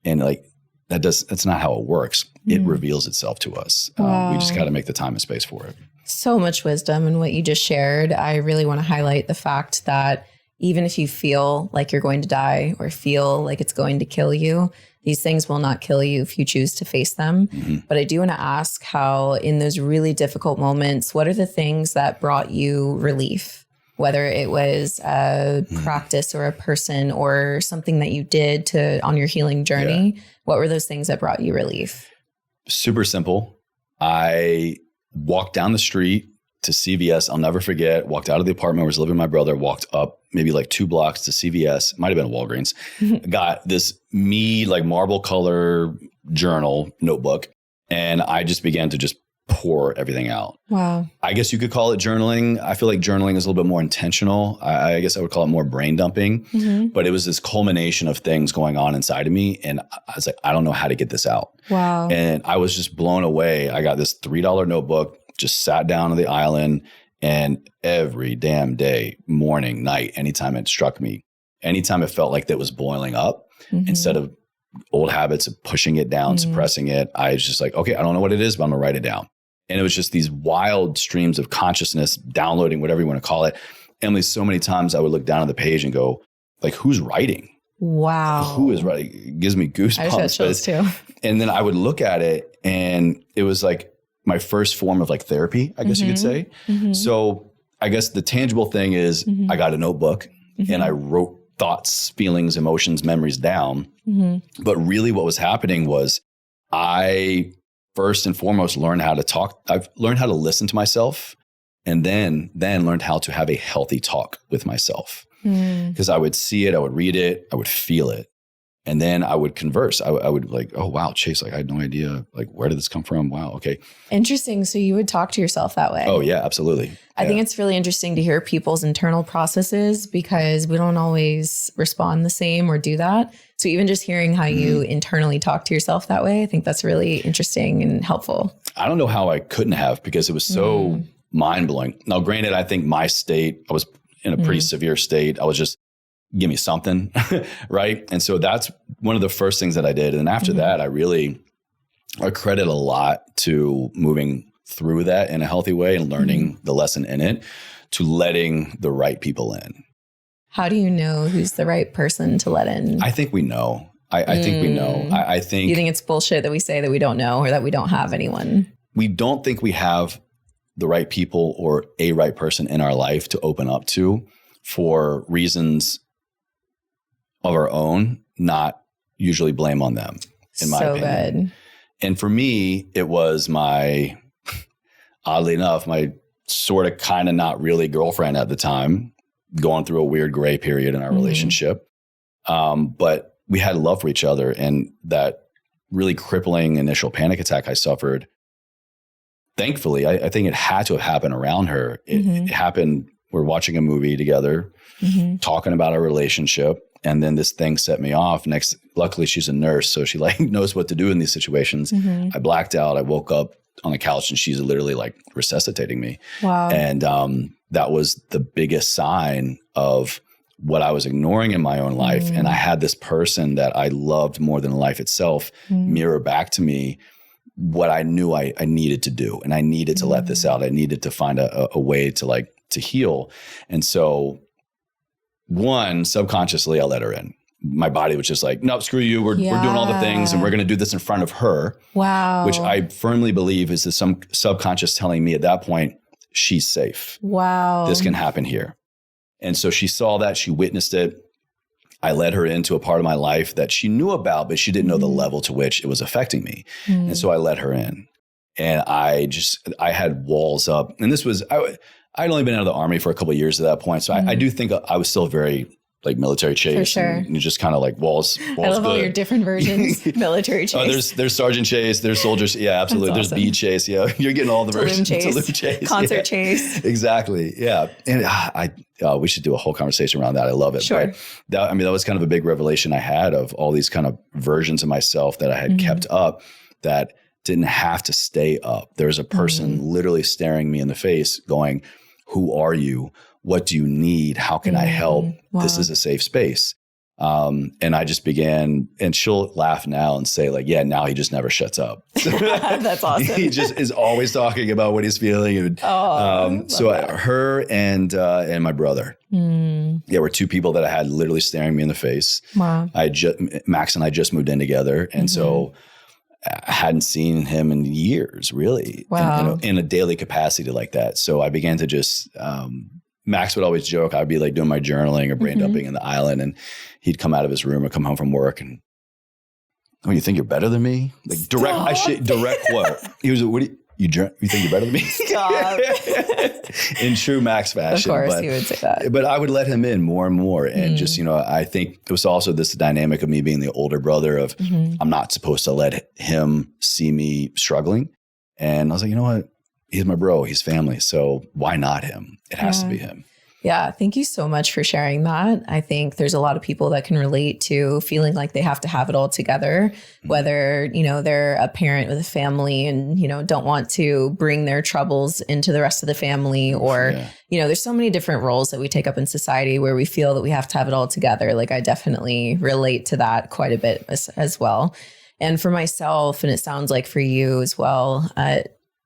And like, that's not how it works. It reveals itself to us. Wow. We just got to make the time and space for it. So much wisdom in what you just shared. I really want to highlight the fact that even if you feel like you're going to die or feel like it's going to kill you, these things will not kill you if you choose to face them. But I do want to ask how, in those really difficult moments, what are the things that brought you relief? Whether it was a practice or a person or something that you did on your healing journey, what were those things that brought you relief? Super simple. I walked down the street to CVS. I'll never forget. Walked out of the apartment where I was living with my brother, walked up maybe like 2 blocks to CVS. Might have been a Walgreens. Got this like marble color journal notebook. And I just began to just pour everything out. Wow. I guess you could call it journaling. I feel like journaling is a little bit more intentional. I guess I would call it more brain dumping, but it was this culmination of things going on inside of me. And I was like, I don't know how to get this out. Wow. And I was just blown away. I got this $3 notebook, just sat down on the island, and every damn day, morning, night, anytime it struck me, anytime it felt like that was boiling up, instead of old habits of pushing it down, suppressing it, I was just like, okay, I don't know what it is, but I'm gonna write it down. And it was just these wild streams of consciousness, downloading, whatever you want to call it. Emily, so many times I would look down at the page and go, like, who's writing? Wow. Who is writing? It gives me goosebumps. I just got chills too. And then I would look at it, and it was like my first form of like therapy, I guess you could say. So I guess the tangible thing is I got a notebook and I wrote thoughts, feelings, emotions, memories down. But really what was happening was I first and foremost learned how to talk. I've learned how to listen to myself, and then learned how to have a healthy talk with myself. Because I would see it, I would read it, I would feel it. And then I would converse. I would like, oh, wow, Chase, like I had no idea. Like, where did this come from? Wow. Okay. Interesting. So you would talk to yourself that way. Oh yeah, absolutely. I think it's really interesting to hear people's internal processes, because we don't always respond the same or do that. So even just hearing how you internally talk to yourself that way, I think that's really interesting and helpful. I don't know how I couldn't have, because it was so mind blowing. Now, granted, I think my state, I was in a pretty severe state. I was just, give me something, right? And so that's one of the first things that I did. And after that, I credit a lot to moving through that in a healthy way and learning the lesson in it, to letting the right people in. How do you know who's the right person to let in? I think we know. I think we know. I think. You think it's bullshit that we say that we don't know, or that we don't have anyone? We don't think we have the right people or a right person in our life to open up to for reasons of our own, not usually blame on them, in my opinion. Good. And for me, it was oddly enough, my sort of kind of not really girlfriend at the time, going through a weird gray period in our relationship. But we had love for each other, and that really crippling initial panic attack I suffered, thankfully, I think it had to have happened around her. It happened, we're watching a movie together, talking about our relationship. And then this thing set me off. Luckily she's a nurse, so she like knows what to do in these situations. I blacked out. I woke up on the couch, and she's literally like resuscitating me. Wow. And that was the biggest sign of what I was ignoring in my own life. And I had this person that I loved more than life itself mirror back to me what I knew I needed to do. And I needed to let this out. I needed to find a way to heal. And so subconsciously I let her in. My body was just like, nope, screw you. We're doing all the things and we're going to do this in front of her. Wow. Which I firmly believe is some subconscious telling me at that point, she's safe. Wow. This can happen here. And so she saw that, she witnessed it. I led her into a part of my life that she knew about, but she didn't know the level to which it was affecting me. And so I let her in, and I had walls up. And this was, I'd only been out of the Army for a couple of years at that point. So I do think I was still very like military Chase. For sure. And just kind of like walls. I love all your different versions. Military Chase. There's Sergeant Chase. There's Soldiers. Yeah, absolutely. There's awesome. Bee Chase. Yeah. You're getting all the versions. Chase. Concert Chase. Exactly. Yeah. And we should do a whole conversation around that. I love it. Sure. But that was kind of a big revelation I had of all these kind of versions of myself that I had kept up that didn't have to stay up. There was a person literally staring me in the face going, who are you? What do you need? How can I help? Wow. This is a safe space. And I just began, and she'll laugh now and say like, yeah, now he just never shuts up. That's awesome. He just is always talking about what he's feeling. And, her and my brother, were two people that I had literally staring me in the face. Wow. Max and I just moved in together. And so I hadn't seen him in years, really, in a daily capacity like that. So I began to just, Max would always joke, I'd be like doing my journaling or brain dumping in the island, and he'd come out of his room or come home from work and, oh, you think you're better than me? Like direct quote. He was, what do you think you're better than me? Stop. In true Max fashion. Of course he would say that. But I would let him in more and more. And just, I think it was also this dynamic of me being the older brother of I'm not supposed to let him see me struggling. And I was like, you know what? He's my bro. He's family. So why not him? It has to be him. Yeah. Thank you so much for sharing that. I think there's a lot of people that can relate to feeling like they have to have it all together, whether, they're a parent with a family and, don't want to bring their troubles into the rest of the family, or, there's so many different roles that we take up in society where we feel that we have to have it all together. Like I definitely relate to that quite a bit as well. And for myself, and it sounds like for you as well,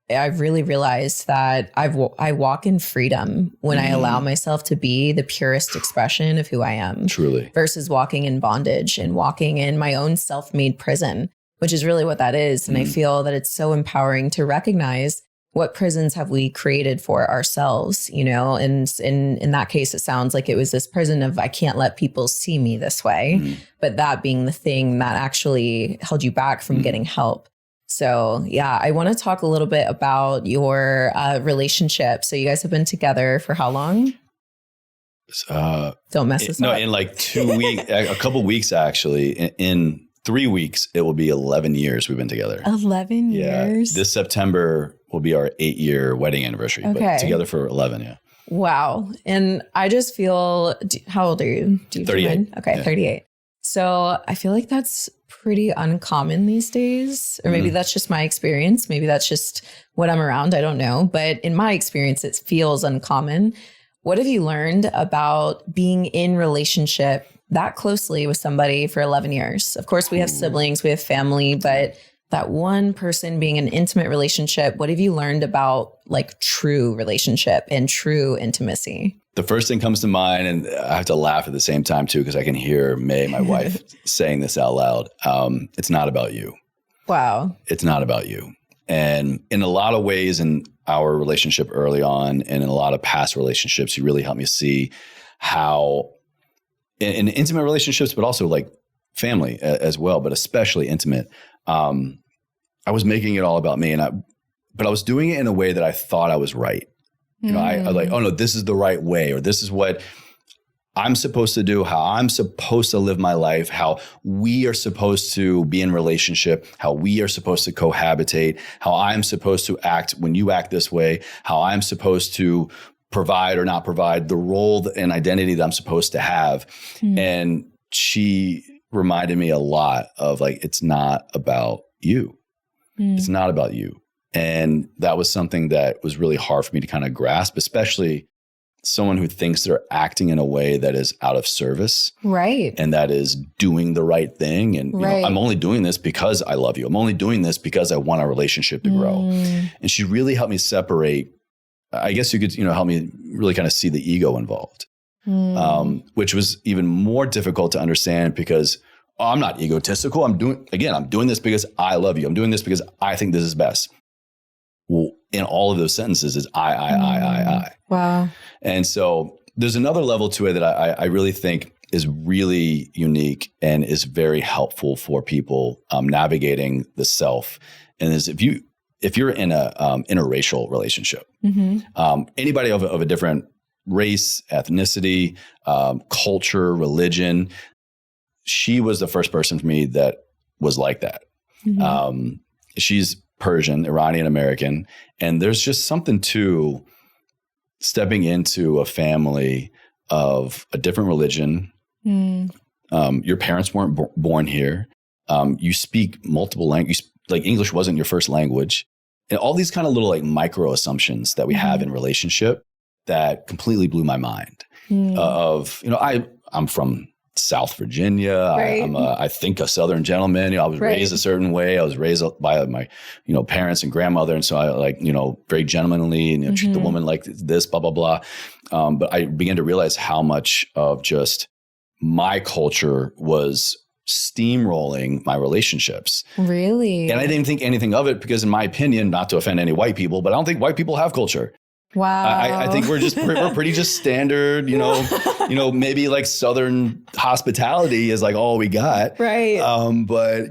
I've really realized that I walk in freedom when I allow myself to be the purest expression of who I am. Truly. Versus walking in bondage and walking in my own self-made prison, which is really what that is. And I feel that it's so empowering to recognize what prisons have we created for ourselves, and in that case, it sounds like it was this prison of, I can't let people see me this way, but that being the thing that actually held you back from getting help. So yeah, I want to talk a little bit about your relationship. So you guys have been together for how long? Don't mess this up. No, in like 2 weeks, a couple weeks actually. In 3 weeks, it will be 11 years we've been together. 11 years? This September will be our 8-year wedding anniversary, but together for 11, yeah. Wow. And I just feel, how old are you? 38. Okay, 38. So I feel like that's pretty uncommon these days, or maybe that's just my experience. Maybe that's just what I'm around. I don't know. But in my experience, it feels uncommon. What have you learned about being in relationship that closely with somebody for 11 years? Of course, we have siblings, we have family, but that one person being an intimate relationship, what have you learned about like true relationship and true intimacy? The first thing comes to mind, and I have to laugh at the same time too, because I can hear Mae, my wife, saying this out loud. It's not about you. Wow. It's not about you. And in a lot of ways in our relationship early on, and in a lot of past relationships, you really helped me see how in intimate relationships, but also like family as well, but especially intimate, I was making it all about me, but I was doing it in a way that I thought I was right. I was like, oh no, this is the right way, or this is what I'm supposed to do, how I'm supposed to live my life, how we are supposed to be in relationship, how we are supposed to cohabitate, how I'm supposed to act when you act this way, how I'm supposed to provide or not provide, the role and identity that I'm supposed to have. And she reminded me a lot of like, it's not about you. It's not about you. And that was something that was really hard for me to kind of grasp, especially someone who thinks they're acting in a way that is out of service. Right. And that is doing the right thing. And you know, I'm only doing this because I love you. I'm only doing this because I want our relationship to grow. And she really helped me separate. I guess you could, help me really kind of see the ego involved, which was even more difficult to understand because I'm not egotistical. I'm doing this because I love you. I'm doing this because I think this is best. Well, in all of those sentences is I. Wow. And so there's another level to it that I really think is really unique and is very helpful for people navigating the self. And is if you're in a interracial relationship, anybody of a different race, ethnicity, culture, religion, she was the first person for me that was like that. She's Persian, Iranian American, and there's just something to stepping into a family of a different religion. Your parents weren't born here. You speak multiple languages, like English wasn't your first language. And all these kind of little like micro assumptions that we have in relationship that completely blew my mind. I'm from South Virginia. Right. I'm I think a Southern gentleman. I was raised a certain way. I was raised by my, parents and grandmother. And so I very gentlemanly and treat the woman like this, blah, blah, blah. But I began to realize how much of just my culture was steamrolling my relationships. Really? And I didn't think anything of it because in my opinion, not to offend any white people, but I don't think white people have culture. Wow. I think we're pretty just standard, maybe like Southern hospitality is like all we got. Right. But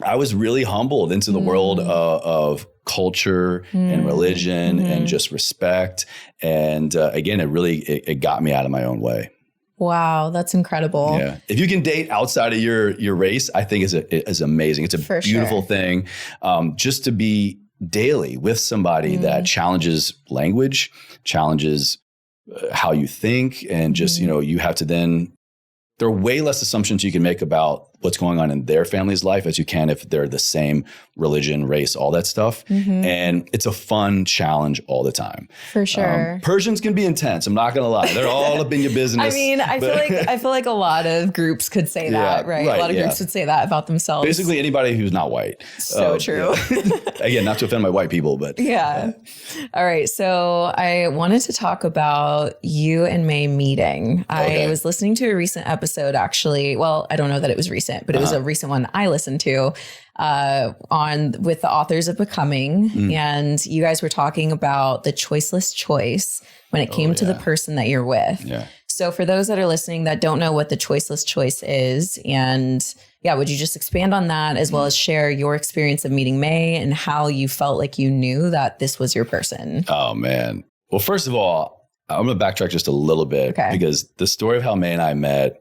I was really humbled into the world of culture and religion and just respect. And again, it got me out of my own way. Wow, that's incredible. Yeah. If you can date outside of your race, I think is amazing. It's a beautiful thing. Just to be daily with somebody that challenges language, challenges how you think, and just, you have to then, there are way less assumptions you can make about what's going on in their family's life as you can if they're the same religion, race, all that stuff. And it's a fun challenge all the time. For sure. Persians can be intense. I'm not going to lie. They're all up in your business. I mean, I feel like a lot of groups could say that, right? A lot of groups would say that about themselves. Basically anybody who's not white. So true. Yeah. Again, not to offend my white people, but. Yeah. All right. So I wanted to talk about you and Mae meeting. I was listening to a recent episode, actually. Well, I don't know that it was recent, but it was a recent one I listened to with the authors of Becoming. And you guys were talking about the choiceless choice when it came to the person that you're with. Yeah. So for those that are listening that don't know what the choiceless choice is, and would you just expand on that as well as share your experience of meeting Mae and how you felt like you knew that this was your person? Oh, man. Well, first of all, I'm going to backtrack just a little bit because the story of how Mae and I met,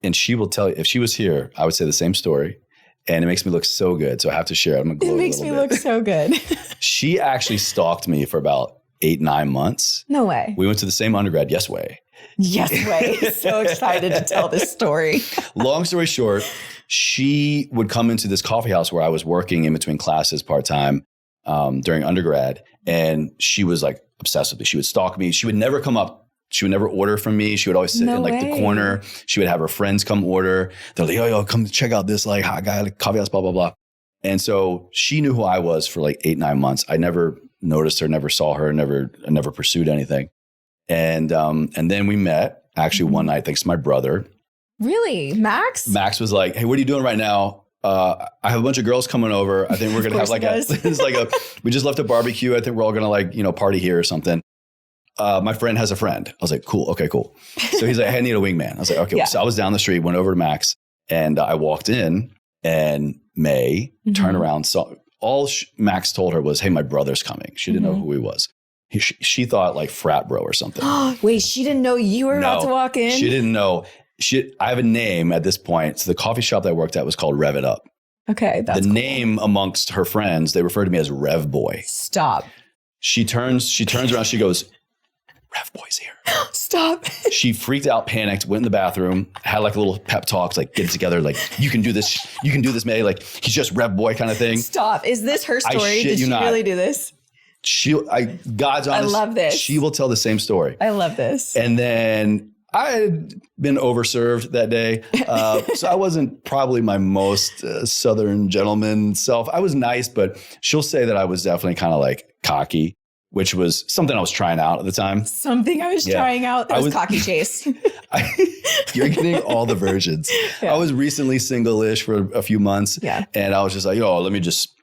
and she will tell you, if she was here, I would say the same story. And it makes me look so good. So I have to share it. I'm going to gloat a little bit. It makes me look so good. She actually stalked me for about 8-9 months. No way. We went to the same undergrad. Yes way. Yes way. So excited to tell this story. Long story short, she would come into this coffee house where I was working in between classes part-time during undergrad. And she was like obsessed with me. She would stalk me. She would never come up. She would never order from me. She would always sit in like the corner. She would have her friends come order. They're like, yo, come check out this like hot guy at the coffee house, blah, blah, blah. And so she knew who I was for like 8-9 months. I never noticed her, never saw her, never pursued anything. And then we met actually one night, thanks to my brother. Really? Max? Max was like, hey, what are you doing right now? I have a bunch of girls coming over. I think we're going to have like we just left a barbecue. I think we're all going to party here or something. My friend has a friend. I was like, cool. Okay, cool. So he's like, hey, I need a wingman. I was like, okay. So I was down the street, went over to Max, and I walked in, and Mae turned around. Saw all Max told her was, hey, my brother's coming. She didn't know who he was. She thought like frat bro or something. Wait, she didn't know you were about to walk in? She didn't know. I have a name at this point. So the coffee shop that I worked at was called Rev It Up. Okay, that's the name amongst her friends. They refer to me as Rev Boy. Stop. She turns around. She goes, Rev Boy's here. Stop. She freaked out, panicked, went in the bathroom, had like a little pep talks, like get it together, like you can do this, Mae. Like he's just Rev Boy kind of thing. Stop. Is this her story? Did she really do this? God's honest. I love this. She will tell the same story. I love this. And then I had been overserved that day. So I wasn't probably my most Southern gentleman self. I was nice, but she'll say that I was definitely kind of like cocky, which was something I was trying out at the time. Something I was trying out. That was cocky Chase. You're getting all the versions. Yeah. I was recently single-ish for a few months. Yeah. And I was just like, I'm going to just,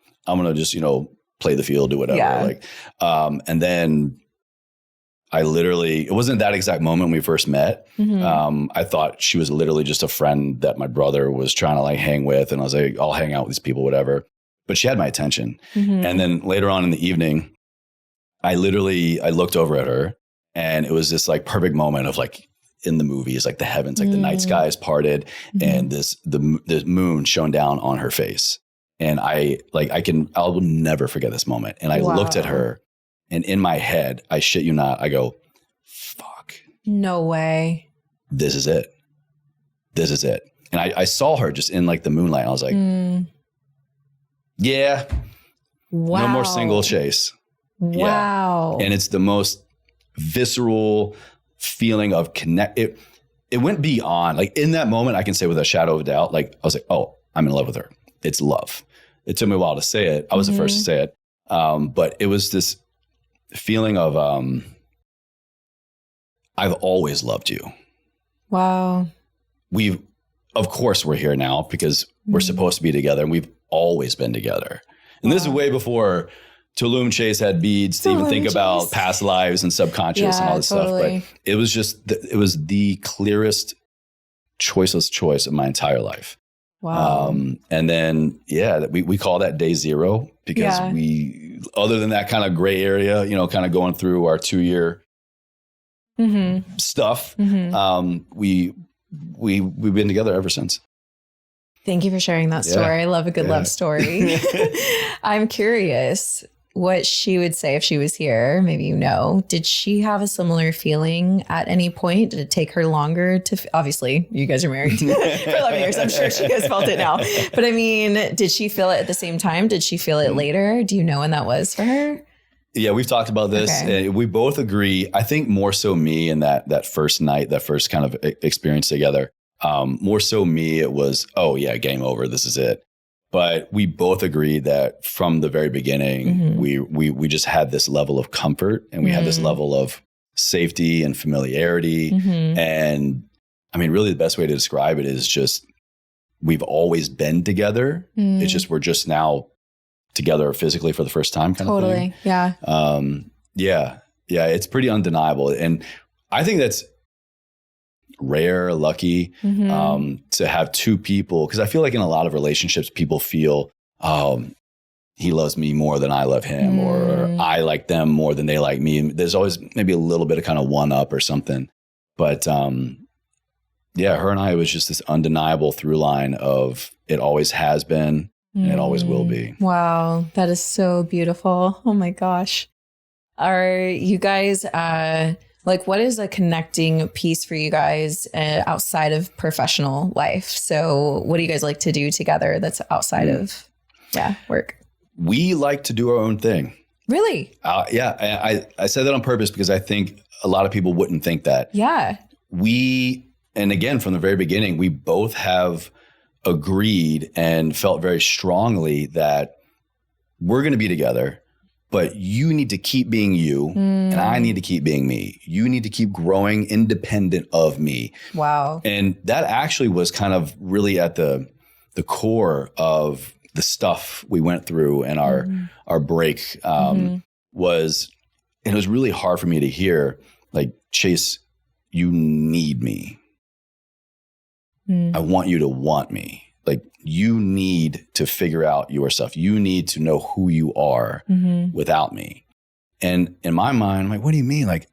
play the field, do whatever. Yeah. And then I literally, it wasn't that exact moment when we first met. Mm-hmm. I thought she was literally just a friend that my brother was trying to like hang with. And I was like, I'll hang out with these people, whatever. But she had my attention. Mm-hmm. And then later on in the evening, I looked over at her and it was this like perfect moment of like in the movies, like the heavens, like the night sky is parted and the moon shone down on her face. And I will never forget this moment. And I looked at her. And in my head, I shit you not, I go, fuck. No way. This is it. This is it. And I saw her just in like the moonlight. I was like, yeah. Wow. No more single Chase. Wow. Yeah. And it's the most visceral feeling of connect. It went beyond, like in that moment, I can say with a shadow of a doubt, like I was like, oh, I'm in love with her. It's love. It took me a while to say it. I was the first to say it. But it was this feeling of, I've always loved you. Wow. Of course we're here now because we're supposed to be together and we've always been together. And this is way before Tulum Chase had beads to even think about past lives and subconscious and all this stuff. But it was just, it was the clearest, choiceless choice of my entire life. Wow. And then, we call that day zero because other than that kind of gray area, kind of going through our 2-year stuff, we've been together ever since. Thank you for sharing that story. I love a good love story. I'm curious what she would say if she was here. Maybe did she have a similar feeling at any point? Did it take her longer to, obviously you guys are married for 11 years. I'm sure she has felt it now. But I mean, did she feel it at the same time? Did she feel it later? Do you know when that was for her? Yeah, we've talked about this. Okay. We both agree. I think more so me in that first night, that first kind of experience together. More so me, it was, oh yeah, game over. This is it. But we both agreed that from the very beginning, we just had this level of comfort and we had this level of safety and familiarity. And I mean, really the best way to describe it is just, we've always been together. It's just, we're just now together physically for the first time kind of thing. Yeah. Yeah. It's pretty undeniable. And I think that's rare, lucky, to have two people. Because I feel like in a lot of relationships, people feel, he loves me more than I love him, or I like them more than they like me. And there's always maybe a little bit of kind of one up or something. But her and I, it was just this undeniable through line of it always has been and it always will be. Wow. That is so beautiful. Oh my gosh. Are you guys, what is a connecting piece for you guys outside of professional life? So what do you guys like to do together that's outside of work? We like to do our own thing. Really? I said that on purpose because I think a lot of people wouldn't think that. Yeah. And again, from the very beginning, we both have agreed and felt very strongly that we're going to be together. But you need to keep being you and I need to keep being me. You need to keep growing independent of me. Wow. And that actually was kind of really at the core of the stuff we went through and our break was, and it was really hard for me to hear, like, Chase, you need me. I want you to want me. Like, you need to figure out yourself. You need to know who you are without me. And in my mind, I'm like, what do you mean? Like,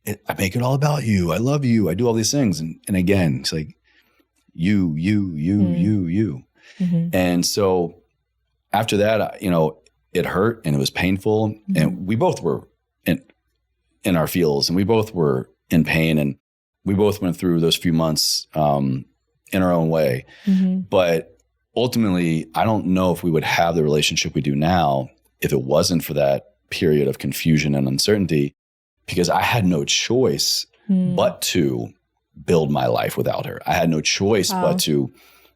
I make it all about you. I love you. I do all these things. And again, it's like, you. And so after that, it hurt and it was painful. And we both were in our feels and we both were in pain. And we both went through those few months in our own way. But ultimately, I don't know if we would have the relationship we do now if it wasn't for that period of confusion and uncertainty because I had no choice but to build my life without her. I had no choice but to,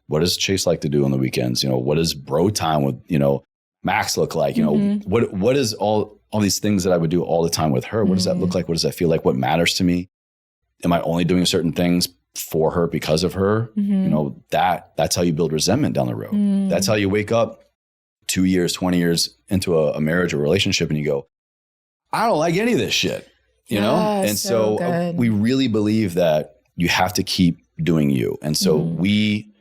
what does Chase like to do on the weekends? What does bro time with, Max look like? What is all these things that I would do all the time with her? What does that look like? What does that feel like? What matters to me? Am I only doing certain things for her because of her? That's how you build resentment down the road. That's how you wake up 2 years, 20 years into a marriage or relationship and you go, I don't like any of this shit, And so we really believe that you have to keep doing you. And so we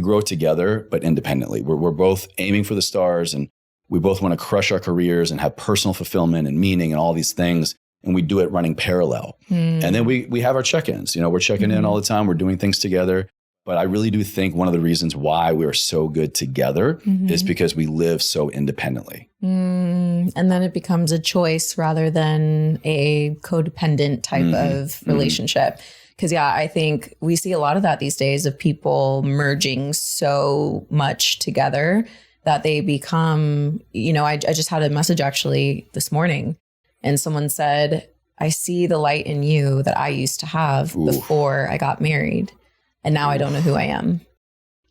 grow together, but independently. We're both aiming for the stars and we both want to crush our careers and have personal fulfillment and meaning and all these things. And we do it running parallel. And then we have our check-ins, we're checking in all the time. We're doing things together. But I really do think one of the reasons why we are so good together is because we live so independently. And then it becomes a choice rather than a codependent type of relationship. Because, I think we see a lot of that these days of people merging so much together that they become, I just had a message actually this morning and someone said, I see the light in you that I used to have before I got married. And now I don't know who I am.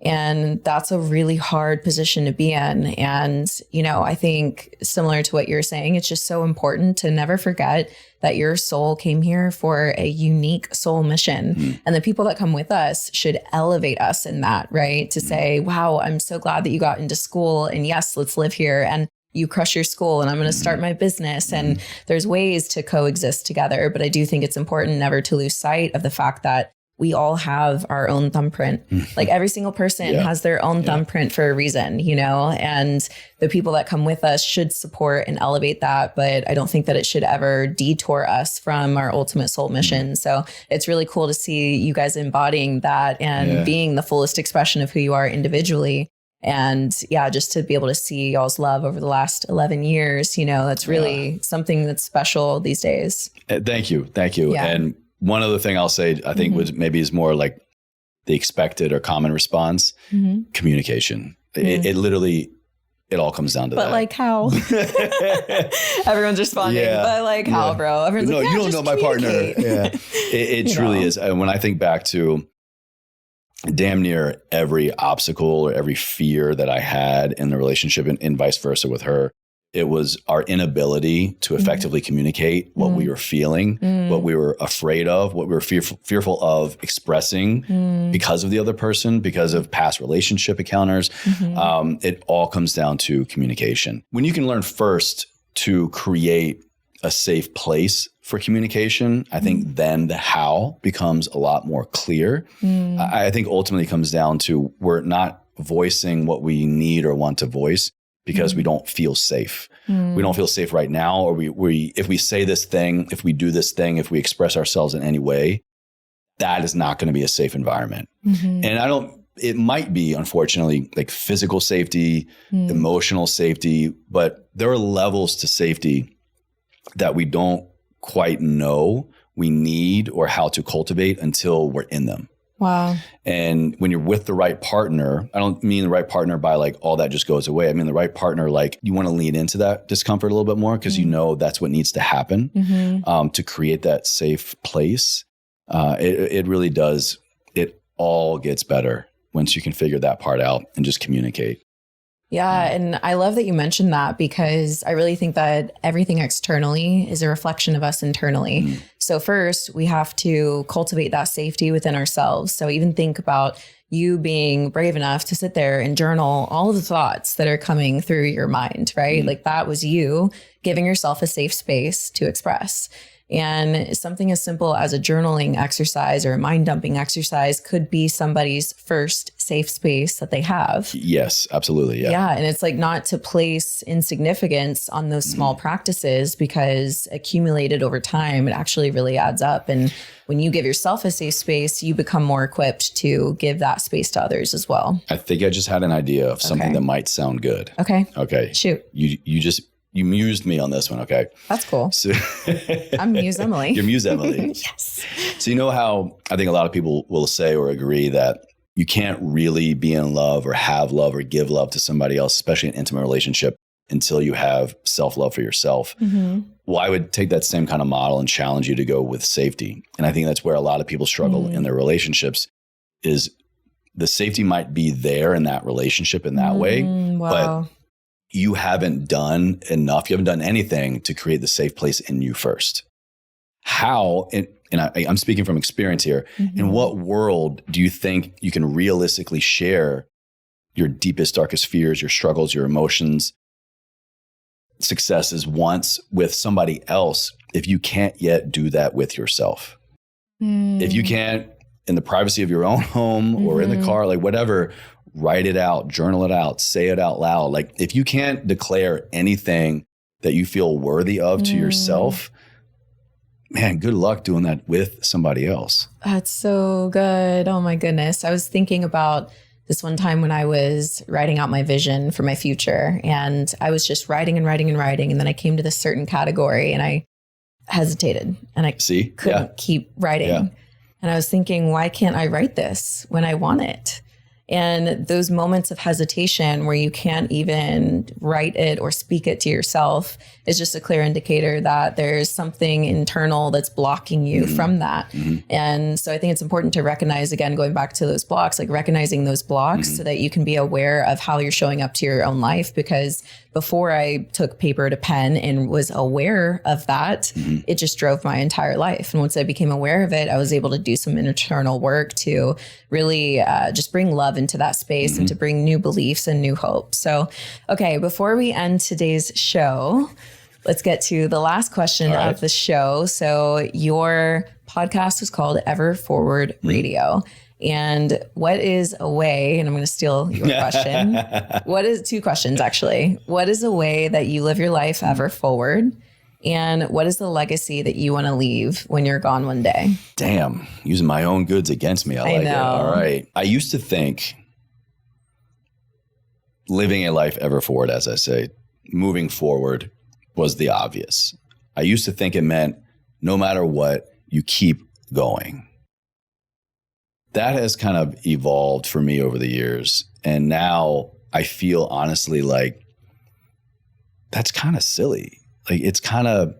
And that's a really hard position to be in. And, I think similar to what you're saying, it's just so important to never forget that your soul came here for a unique soul mission. And the people that come with us should elevate us in that, right? To say, wow, I'm so glad that you got into school and yes, let's live here. And you crush your school and I'm going to start my business. And there's ways to coexist together. But I do think it's important never to lose sight of the fact that we all have our own thumbprint. Like every single person has their own thumbprint for a reason, and the people that come with us should support and elevate that. But I don't think that it should ever detour us from our ultimate soul mission. So it's really cool to see you guys embodying that and being the fullest expression of who you are individually. And just to be able to see y'all's love over the last 11 years, that's really something that's special these days. Thank you. Yeah. And one other thing I'll say, I think is more like the expected or common response, communication. It literally, it all comes down to that. But like how? Everyone's responding, but like how, bro? Everyone's like, you don't know my partner. It truly is. And when I think back to damn near every obstacle or every fear that I had in the relationship and vice versa with her, it was our inability to effectively communicate what we were feeling, what we were afraid of, what we were fearful of expressing because of the other person, because of past relationship encounters. It all comes down to communication. When you can learn first to create a safe place for communication, I think then the how becomes a lot more clear. I think ultimately it comes down to we're not voicing what we need or want to voice because we don't feel safe. We don't feel safe right now, or we if we say this thing, if we do this thing, if we express ourselves in any way, that is not going to be a safe environment. And it might be, unfortunately, like physical safety, emotional safety, but there are levels to safety that we don't quite know we need or how to cultivate until we're in them. Wow. And when you're with the right partner, I don't mean the right partner by like all that just goes away. I mean the right partner, like you want to lean into that discomfort a little bit more because you know that's what needs to happen to create that safe place. It really does. It all gets better once you can figure that part out and just communicate. Yeah. And I love that you mentioned that because I really think that everything externally is a reflection of us internally. So first, we have to cultivate that safety within ourselves. So even think about you being brave enough to sit there and journal all of the thoughts that are coming through your mind, right? Like that was you giving yourself a safe space to express. And something as simple as a journaling exercise or a mind dumping exercise could be somebody's first safe space that they have. Yes, absolutely. Yeah. Yeah. And it's like not to place insignificance on those small practices because accumulated over time, it actually really adds up. And when you give yourself a safe space, you become more equipped to give that space to others as well. I think I just had an idea of something that might sound good. Okay. Shoot. You mused me on this one, okay? That's cool. So I'm Muse Emily. You're Muse Emily. Yes. So you know how I think a lot of people will say or agree that you can't really be in love or have love or give love to somebody else, especially an intimate relationship, until you have self-love for yourself. Well, I would take that same kind of model and challenge you to go with safety. And I think that's where a lot of people struggle in their relationships, is the safety might be there in that relationship in that way, but you haven't done enough. You haven't done anything to create the safe place in you first. How, and I'm speaking from experience here, in what world do you think you can realistically share your deepest, darkest fears, your struggles, your emotions, successes once with somebody else if you can't yet do that with yourself? If you can't, in the privacy of your own home or in the car, like whatever, write it out, journal it out, say it out loud. Like if you can't declare anything that you feel worthy of to yourself, man, good luck doing that with somebody else. That's so good. Oh my goodness. I was thinking about this one time when I was writing out my vision for my future, and I was just writing and writing and writing. And then I came to this certain category and I hesitated and I couldn't keep writing. And I was thinking, why can't I write this when I want it? And those moments of hesitation where you can't even write it or speak it to yourself is just a clear indicator that there's something internal that's blocking you from that. And so I think it's important to recognize, again, going back to those blocks, like recognizing those blocks so that you can be aware of how you're showing up to your own life. Because before I took paper to pen and was aware of that, it just drove my entire life. And once I became aware of it, I was able to do some internal work to really just bring love into that space and to bring new beliefs and new hope. So, okay, before we end today's show, let's get to the last question of the show. So your podcast is called Ever Forward Radio. And what is a way, and I'm going to steal your question. Two questions actually. What is a way that you live your life ever forward? And what is the legacy that you want to leave when you're gone one day? Damn, using my own goods against me. I like it. All right. I used to think living a life ever forward, as I say, moving forward was the obvious. I used to think it meant no matter what, you keep going. That has kind of evolved for me over the years. And now I feel honestly like that's kind of silly. Like it's kind of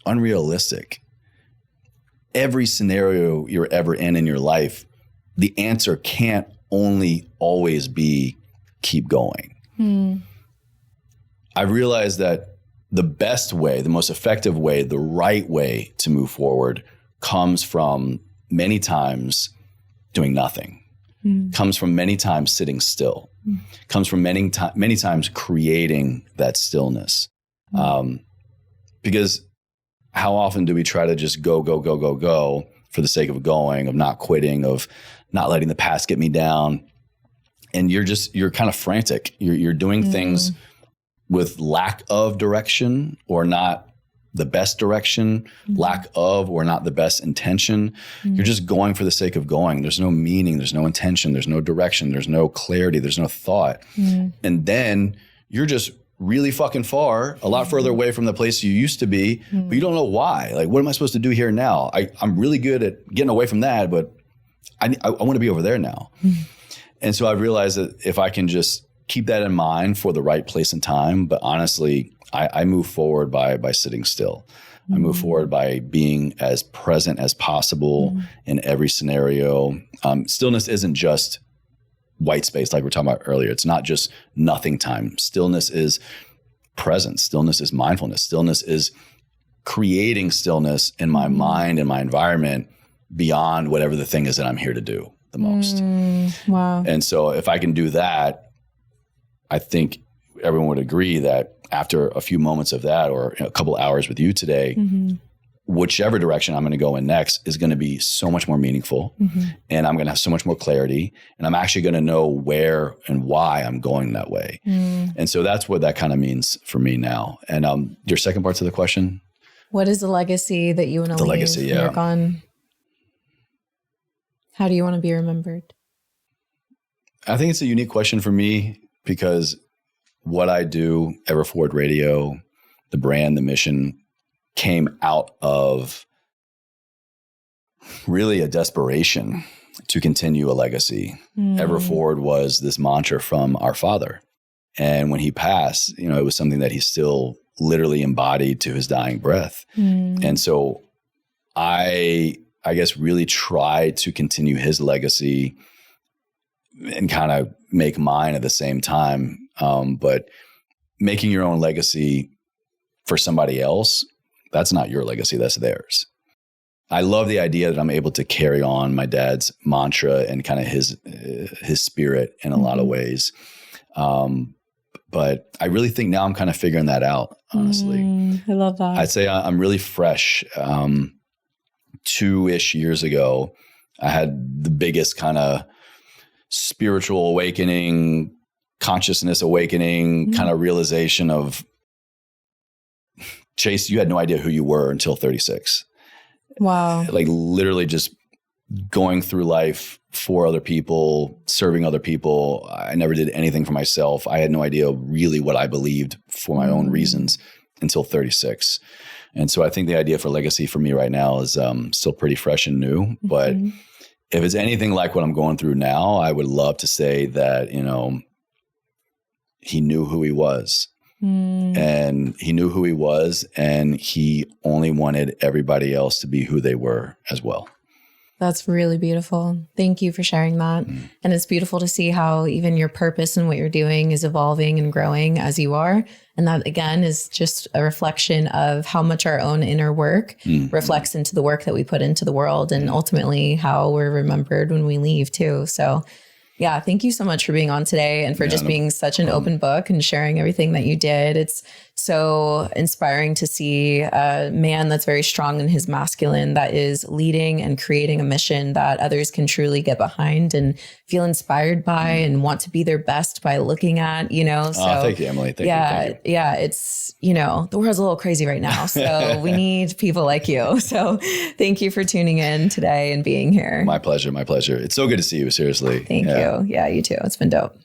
unrealistic. Every scenario you're ever in your life, the answer can't only always be keep going. I realized that the best way, the most effective way, the right way to move forward comes from many times doing nothing, comes from many times sitting still, comes from many times creating that stillness. Because how often do we try to just go for the sake of going, of not quitting, of not letting the past get me down? And you're kind of frantic. You're doing things with lack of direction or not the best direction, lack of or not the best intention. You're just going for the sake of going. There's no meaning, there's no intention, there's no direction, there's no clarity, there's no thought. And then you're just really fucking far, a lot further away from the place you used to be, but you don't know why. Like, what am I supposed to do here now? I'm really good at getting away from that, but I want to be over there now. And so I've realized that if I can just keep that in mind for the right place and time, but honestly, I move forward by sitting still. I move forward by being as present as possible in every scenario. Stillness isn't just white space like we were talking about earlier. It's not just nothing time. Stillness is presence. Stillness is mindfulness. Stillness is creating stillness in my mind and my environment beyond whatever the thing is that I'm here to do the most. Wow. And so if I can do that, I think everyone would agree that after a few moments of that or a couple hours with you today, whichever direction I'm going to go in next is going to be so much more meaningful, and I'm going to have so much more clarity, and I'm actually going to know where and why I'm going that way. And so that's what that kind of means for me now. And your second part to the question? What is the legacy that you want to leave when you're gone? How do you want to be remembered? I think it's a unique question for me because what I do, Ever Forward Radio, the brand, the mission, came out of really a desperation to continue a legacy. Ever Forward was this mantra from our father. And when he passed, you know, it was something that he still literally embodied to his dying breath. And so I guess really tried to continue his legacy and kind of make mine at the same time. But making your own legacy for somebody else, that's not your legacy, that's theirs. I love the idea that I'm able to carry on my dad's mantra and kind of his spirit in a lot of ways. But I really think now I'm kind of figuring that out, honestly. I love that. I'd say I'm really fresh. 2-ish years ago, I had the biggest kind of spiritual awakening, consciousness awakening, kind of realization of, Chase, you had no idea who you were until 36. Wow. Like literally just going through life for other people, serving other people. I never did anything for myself. I had no idea really what I believed for my own reasons until 36. And so I think the idea for legacy for me right now is still pretty fresh and new. But if it's anything like what I'm going through now, I would love to say that, you know, he knew who he was. And he knew who he was, and he only wanted everybody else to be who they were as well. That's really beautiful. Thank you for sharing that. And it's beautiful to see how even your purpose and what you're doing is evolving and growing as you are. And that, again, is just a reflection of how much our own inner work reflects into the work that we put into the world, and ultimately how we're remembered when we leave too. So yeah, thank you so much for being on today and for just being such an open book and sharing everything that you did. It's so inspiring to see a man that's very strong in his masculine, that is leading and creating a mission that others can truly get behind and feel inspired by and want to be their best by looking at, you know. So thank you, Emily. Thank you. Yeah, it's, you know, the world's a little crazy right now. So we need people like you. So thank you for tuning in today and being here. My pleasure. My pleasure. It's so good to see you. Seriously. Thank you. Yeah, you too. It's been dope.